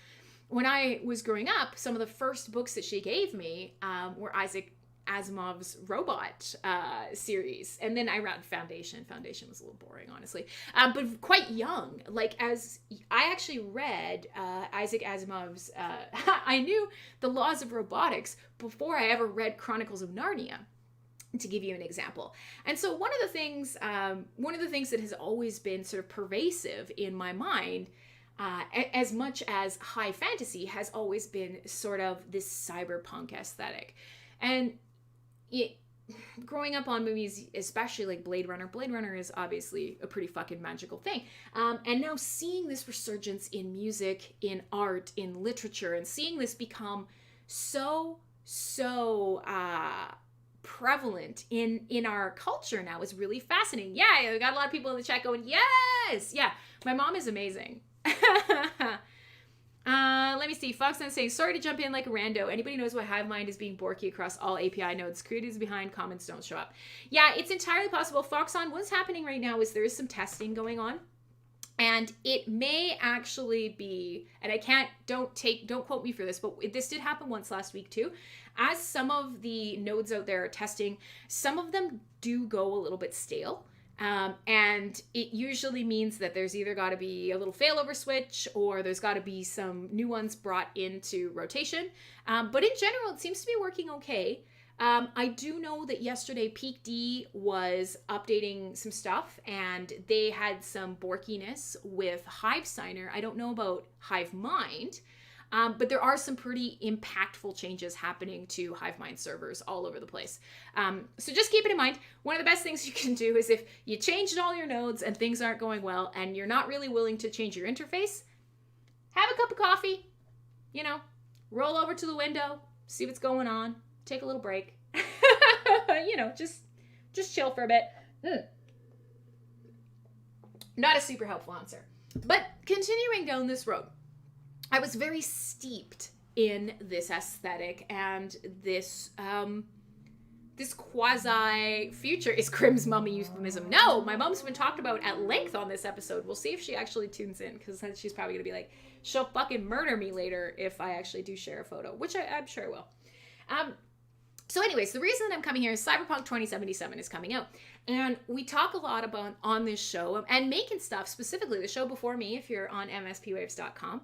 When I was growing up, some of the first books that she gave me were Isaac Asimov's Robot series. And then I read Foundation. Foundation was a little boring, honestly. But quite young. Like, as I actually read Isaac Asimov's, I knew the laws of robotics before I ever read Chronicles of Narnia, to give you an example. And so one of the things that has always been sort of pervasive in my mind, as much as high fantasy, has always been sort of this cyberpunk aesthetic. And growing up on movies, especially like Blade Runner is obviously a pretty fucking magical thing. And now seeing this resurgence in music, in art, in literature, and seeing this become so prevalent in our culture now is really fascinating. Yeah, I got a lot of people in the chat going, yes! Yeah, my mom is amazing. Let me see. Foxon saying, sorry to jump in like a rando. Anybody knows why Hive Mind is being borky across all API nodes? Creative is behind, comments don't show up. Yeah, it's entirely possible. Foxon, what's happening right now is there is some testing going on. And it may actually be, and don't quote me for this, but this did happen once last week too. As some of the nodes out there are testing, some of them do go a little bit stale. And it usually means that there's either got to be a little failover switch or there's got to be some new ones brought into rotation. But in general, it seems to be working okay. I do know that yesterday Peak D was updating some stuff and they had some borkiness with Hive Signer. I don't know about Hive Mind, but there are some pretty impactful changes happening to Hive Mind servers all over the place. So just keep it in mind. One of the best things you can do is if you changed all your nodes and things aren't going well and you're not really willing to change your interface, have a cup of coffee, roll over to the window, see what's going on, take a little break, just chill for a bit. Not a super helpful answer. But continuing down this road, I was very steeped in this aesthetic and this this quasi future. Is Crim's mummy euphemism? No, my mom's been talked about at length on this episode. We'll see if she actually tunes in, because then she's probably gonna be like, she'll fucking murder me later if I actually do share a photo, which I'm sure I will. So anyways, the reason that I'm coming here is Cyberpunk 2077 is coming out. And we talk a lot about on this show, and making stuff, specifically the show before me, if you're on mspwaves.com,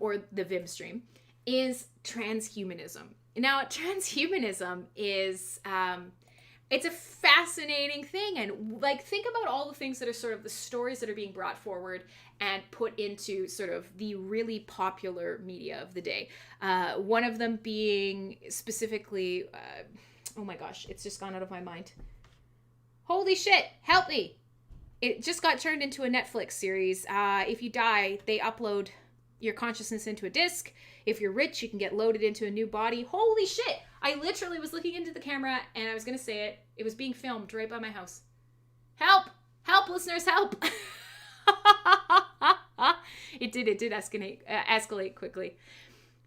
or the Vim stream, is transhumanism. Now, transhumanism is, it's a fascinating thing. And like, think about all the things that are sort of the stories that are being brought forward and put into sort of the really popular media of the day. One of them being specifically, oh my gosh, it's just gone out of my mind. Holy shit, help me. It just got turned into a Netflix series. If you die, they upload your consciousness into a disc. If you're rich, you can get loaded into a new body. Holy shit. I literally was looking into the camera and I was going to say it. It was being filmed right by my house. Help! Help, listeners, help! It did escalate quickly.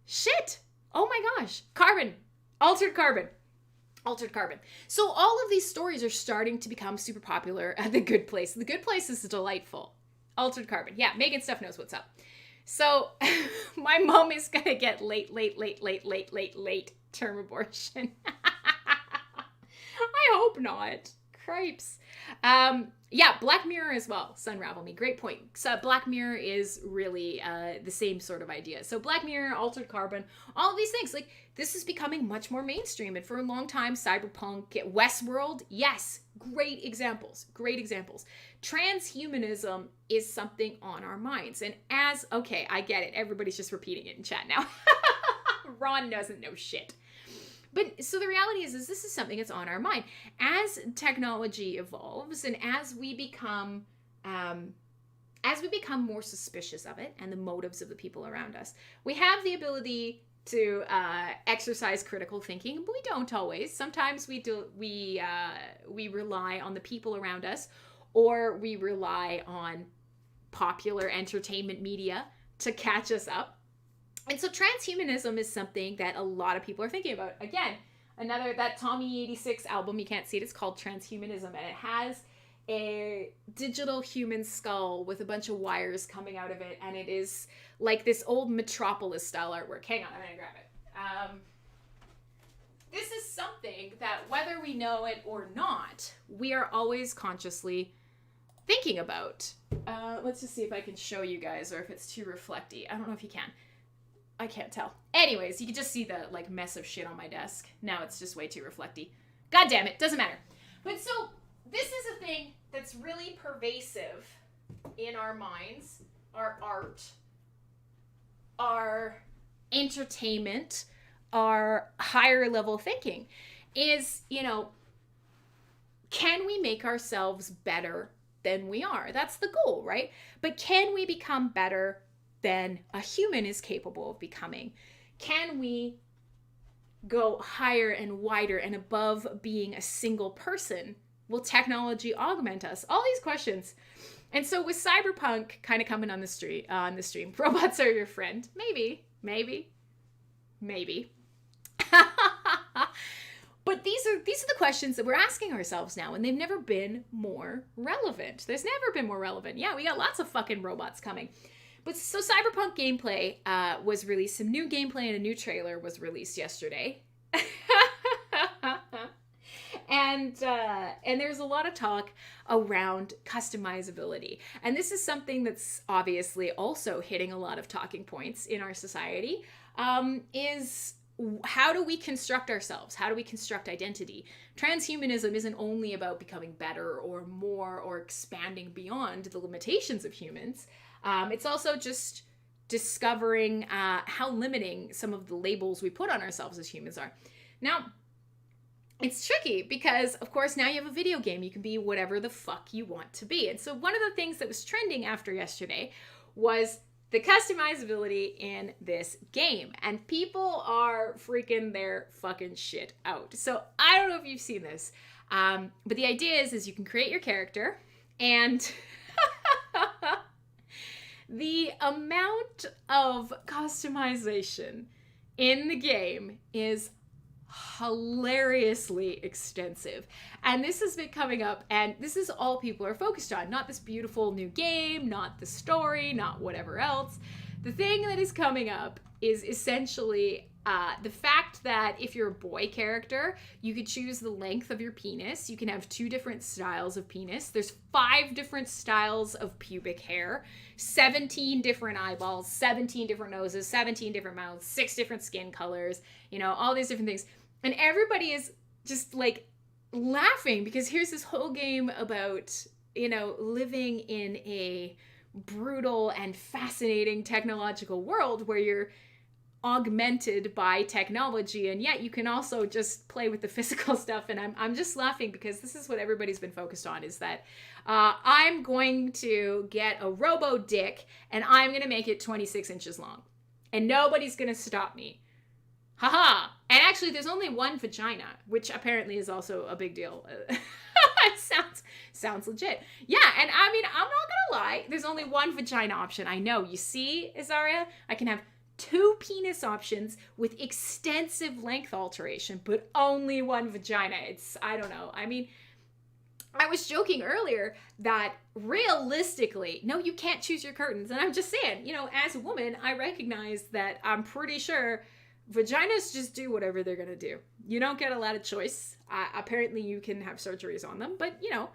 Shit! Oh my gosh. Carbon. Altered carbon. So all of these stories are starting to become super popular at The Good Place. The Good Place is delightful. Altered carbon. Yeah, Megan Stuff knows what's up. So my mom is going to get late term abortion. I hope not. Cripes. Yeah, Black Mirror as well. Sunravel Me. Great point. So Black Mirror is really the same sort of idea. So Black Mirror, Altered Carbon, all of these things. Like, this is becoming much more mainstream. And for a long time, Cyberpunk, Westworld, yes, great examples. Transhumanism is something on our minds. And okay, I get it. Everybody's just repeating it in chat now. Ron doesn't know shit. But so the reality is this is something that's on our mind. As technology evolves and as we become more suspicious of it and the motives of the people around us, we have the ability to exercise critical thinking, but we don't always. Sometimes we rely on the people around us, or we rely on popular entertainment media to catch us up. And so transhumanism is something that a lot of people are thinking about. Again, that Tommy 86 album, you can't see it, it's called Transhumanism, and it has a digital human skull with a bunch of wires coming out of it, and it is like this old Metropolis style artwork. Hang on, I'm gonna grab it. This is something that, whether we know it or not, we are always consciously thinking about. Let's just see if I can show you guys, or if it's too reflecty. I don't know if you can. I can't tell. Anyways, you can just see the like mess of shit on my desk. Now it's just way too reflecty. God damn it, doesn't matter. But so this is a thing that's really pervasive in our minds, our art, our entertainment, our higher level thinking is, can we make ourselves better than we are? That's the goal, right? But can we become better than a human is capable of becoming? Can we go higher and wider and above being a single person? Will technology augment us? All these questions. And so with Cyberpunk kind of coming on the stream, robots are your friend. Maybe. But these are the questions that we're asking ourselves now, and they've never been more relevant. There's never been more relevant. Yeah, we got lots of fucking robots coming. But so Cyberpunk gameplay was released. Some new gameplay and a new trailer was released yesterday. And there's a lot of talk around customizability. And this is something that's obviously also hitting a lot of talking points in our society, is how do we construct ourselves? How do we construct identity? Transhumanism isn't only about becoming better or more or expanding beyond the limitations of humans. It's also just discovering how limiting some of the labels we put on ourselves as humans are. Now, it's tricky because, of course, now you have a video game. You can be whatever the fuck you want to be. And so one of the things that was trending after yesterday was the customizability in this game. And people are freaking their fucking shit out. So I don't know if you've seen this, but the idea is you can create your character, and the amount of customization in the game is hilariously extensive. And this has been coming up, and this is all people are focused on. Not this beautiful new game, not the story, not whatever else. The thing that is coming up is essentially the fact that if you're a boy character, you could choose the length of your penis. You can have 2 different styles of penis. There's 5 different styles of pubic hair, 17 different eyeballs, 17 different noses, 17 different mouths, 6 different skin colors, you know, all these different things. And everybody is just like laughing because here's this whole game about, you know, living in a brutal and fascinating technological world where you're augmented by technology, and yet you can also just play with the physical stuff. And I'm just laughing because this is what everybody's been focused on, is that I'm going to get a robo dick and I'm going to make it 26 inches long and nobody's going to stop me. Haha. And actually there's only one vagina, which apparently is also a big deal. It sounds legit. Yeah, and I mean, I'm not gonna lie, there's only one vagina option. I know. You see, Azaria, I can have 2 penis options with extensive length alteration, but only one vagina. I don't know. I mean, I was joking earlier that realistically, no, you can't choose your curtains. And I'm just saying, you know, as a woman, I recognize that I'm pretty sure vaginas just do whatever they're going to do. You don't get a lot of choice. Apparently you can have surgeries on them, but you know,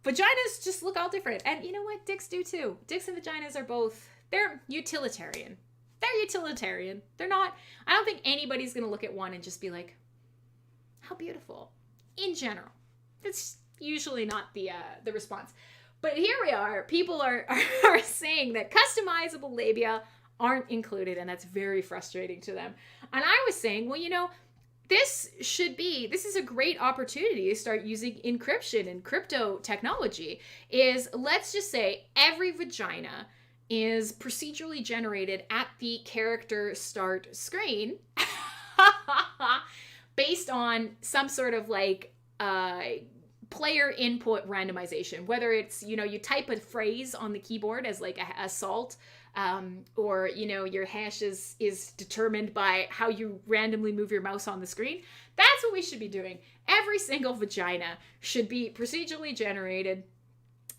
vaginas just look all different. And you know what? Dicks do too. Dicks and vaginas are both, they're utilitarian. They're utilitarian. They're not, I don't think anybody's going to look at one and just be like, how beautiful. In general. That's usually not the response. But here we are. People are saying that customizable labia aren't included, and that's very frustrating to them. And I was saying, well, you know, this is a great opportunity to start using encryption and crypto technology. Is, let's just say every vagina is procedurally generated at the character start screen based on some sort of like player input randomization, whether it's, you know, you type a phrase on the keyboard as like assault, or, you know, your hash is determined by how you randomly move your mouse on the screen. That's what we should be doing. Every single vagina should be procedurally generated,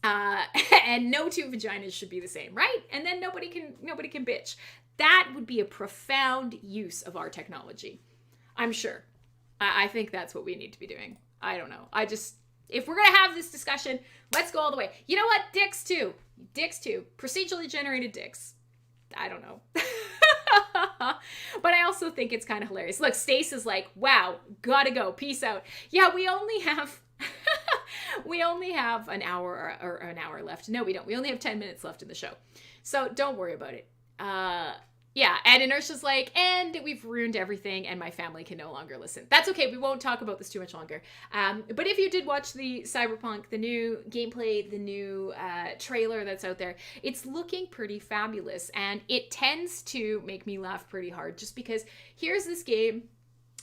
and no 2 vaginas should be the same, right? And then nobody can bitch. That would be a profound use of our technology. I'm sure. I think that's what we need to be doing. I don't know. If we're going to have this discussion, let's go all the way. You know what? Dicks too. Procedurally generated dicks. I don't know. But I also think it's kind of hilarious. Look, Stace is like, wow, gotta go. Peace out. Yeah, we only have an hour or an hour left. No, we don't. We only have 10 minutes left in the show. So don't worry about it. Yeah, and Inertia's like, and we've ruined everything and my family can no longer listen. That's okay, we won't talk about this too much longer. But if you did watch the Cyberpunk, the new gameplay, the new trailer that's out there, it's looking pretty fabulous. And it tends to make me laugh pretty hard just because here's this game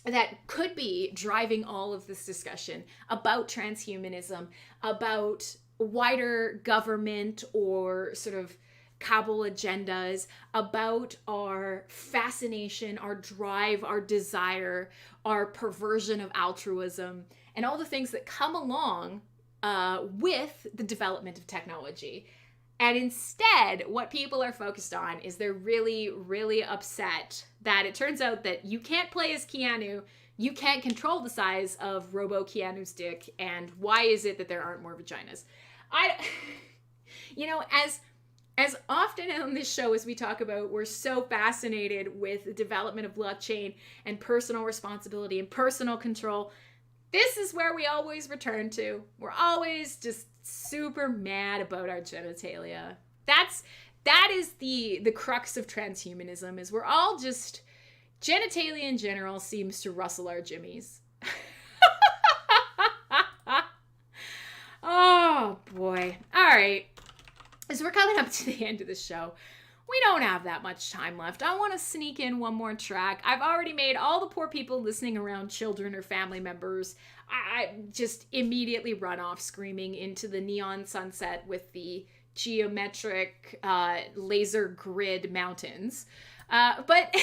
that could be driving all of this discussion about transhumanism, about wider government or sort of cabal agendas, about our fascination, our drive, our desire, our perversion of altruism, and all the things that come along with the development of technology. And instead, what people are focused on is they're really, really upset that it turns out that you can't play as Keanu, you can't control the size of Robo Keanu's dick, and why is it that there aren't more vaginas? You know, as often on this show as we talk about, we're so fascinated with the development of blockchain and personal responsibility and personal control. This is where we always return to. We're always just super mad about our genitalia. That is the crux of transhumanism, is we're all just, genitalia in general seems to rustle our jimmies. Oh boy. All right. As we're coming up to the end of the show, we don't have that much time left. I want to sneak in one more track. I've already made all the poor people listening around children or family members. I just immediately run off screaming into the neon sunset with the geometric laser grid mountains. But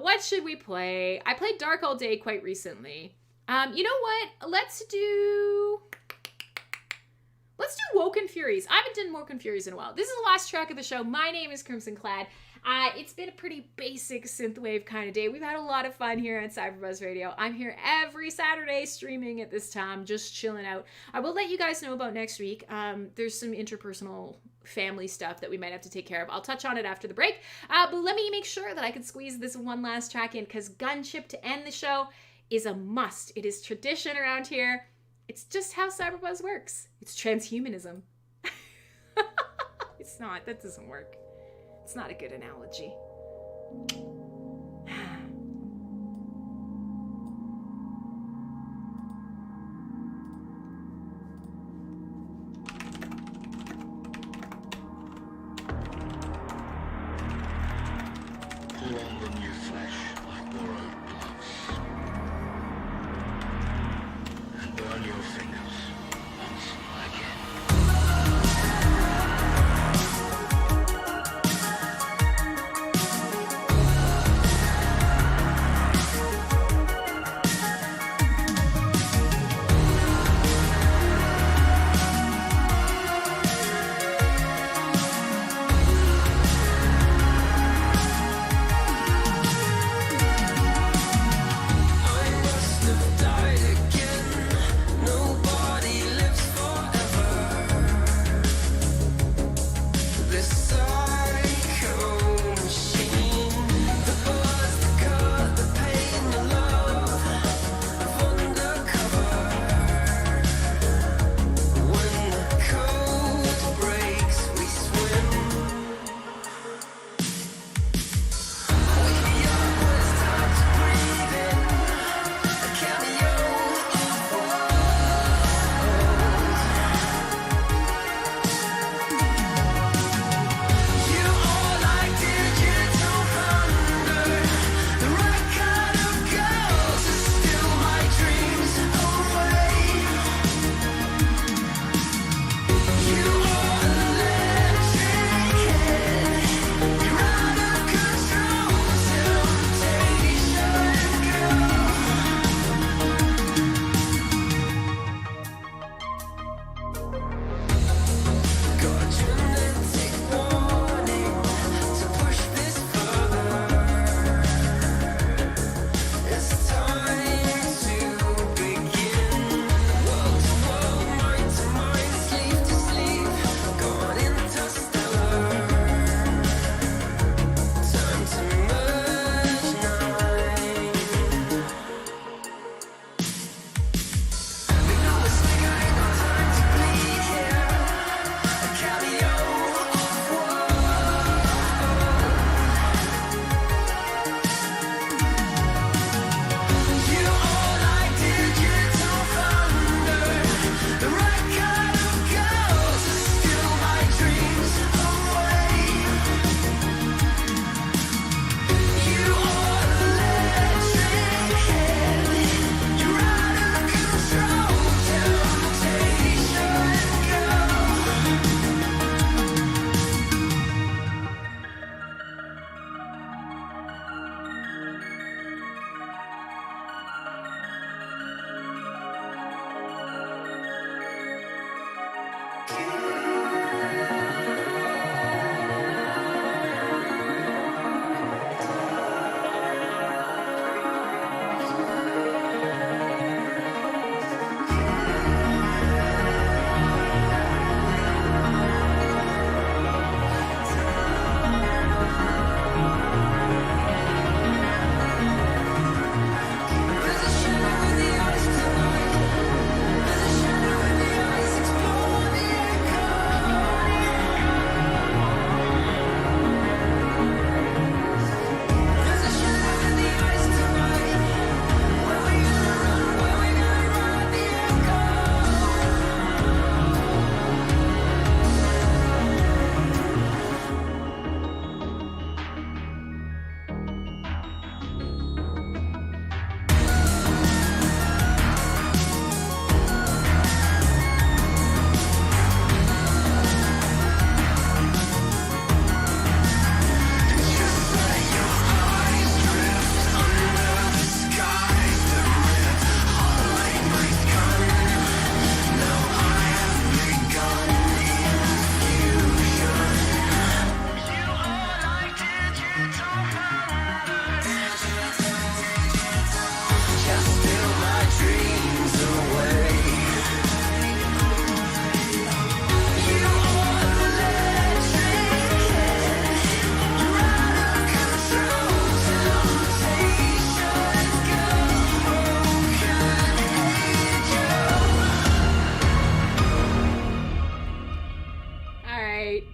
What should we play? I played Dark All Day quite recently. You know what? Let's do Woken Furies. I haven't done Woken Furies in a while. This is the last track of the show. My name is Crimson Clad. It's been a pretty basic synthwave kind of day. We've had a lot of fun here on CyberBuzz Radio. I'm here every Saturday streaming at this time, just chilling out. I will let you guys know about next week. There's some interpersonal family stuff that we might have to take care of. I'll touch on it after the break. But let me make sure that I can squeeze this one last track in, because Gunship to end the show is a must. It is tradition around here. It's just how CyberBuzz works. It's transhumanism. It's not. That doesn't work. It's not a good analogy. Pull on the new flesh like borrowed gloves, and burn your fingers once again. Sleep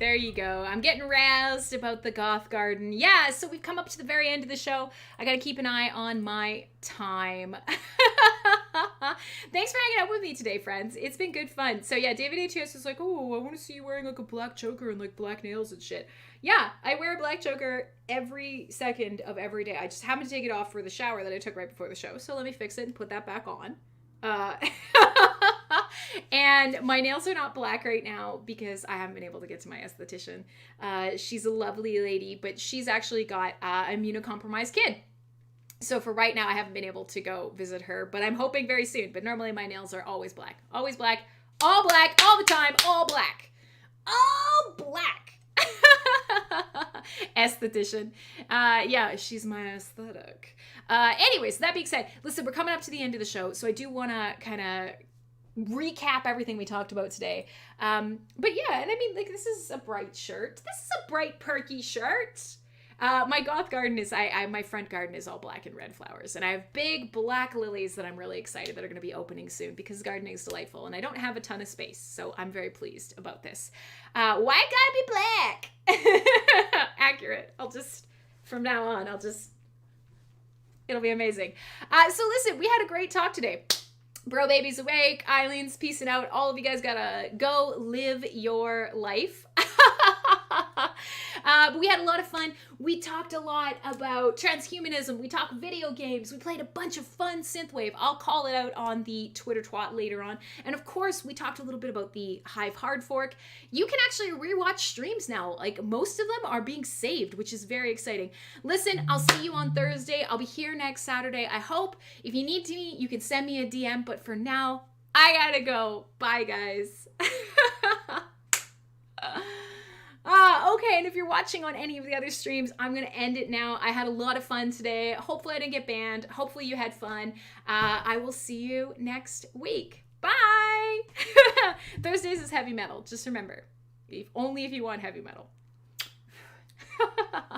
There you go. I'm getting razzed about the goth garden. Yeah, so we've come up to the very end of the show. I gotta keep an eye on my time. Thanks for hanging out with me today, friends. It's been good fun. So yeah, David ATS is like, oh, I want to see you wearing like a black choker and like black nails and shit. Yeah, I wear a black choker every second of every day. I just happened to take it off for the shower that I took right before the show. So let me fix it and put that back on. And my nails are not black right now because I haven't been able to get to my esthetician. She's a lovely lady, but she's actually got an immunocompromised kid. So for right now, I haven't been able to go visit her, but I'm hoping very soon. But normally my nails are always black, all black, all the time, all black, all black. Esthetician. Yeah, she's my aesthetic. Anyways, that being said, listen, we're coming up to the end of the show, so I do want to kind of recap everything we talked about today. But yeah, and I mean, like, this is a bright shirt. This is a bright, perky shirt. My goth garden is, my front garden is all black and red flowers, and I have big black lilies that I'm really excited that are going to be opening soon because gardening is delightful, and I don't have a ton of space, so I'm very pleased about this. Why gotta be black? Accurate. From now on, it'll be amazing. So listen, we had a great talk today. Bro Baby's awake, Eileen's peacing out, all of you guys gotta go live your life. But we had a lot of fun. We talked a lot about transhumanism. We talked video games. We played a bunch of fun synthwave. I'll call it out on the Twitter twat later on. And of course, we talked a little bit about the Hive hardfork. You can actually rewatch streams now. Like, most of them are being saved, which is very exciting. Listen, I'll see you on Thursday. I'll be here next Saturday. I hope. If you need to, you can send me a DM. But for now, I gotta go. Bye, guys. Okay, and if you're watching on any of the other streams, I'm going to end it now. I had a lot of fun today. Hopefully I didn't get banned. Hopefully you had fun. I will see you next week. Bye! Thursdays is heavy metal. Just remember, only if you want heavy metal.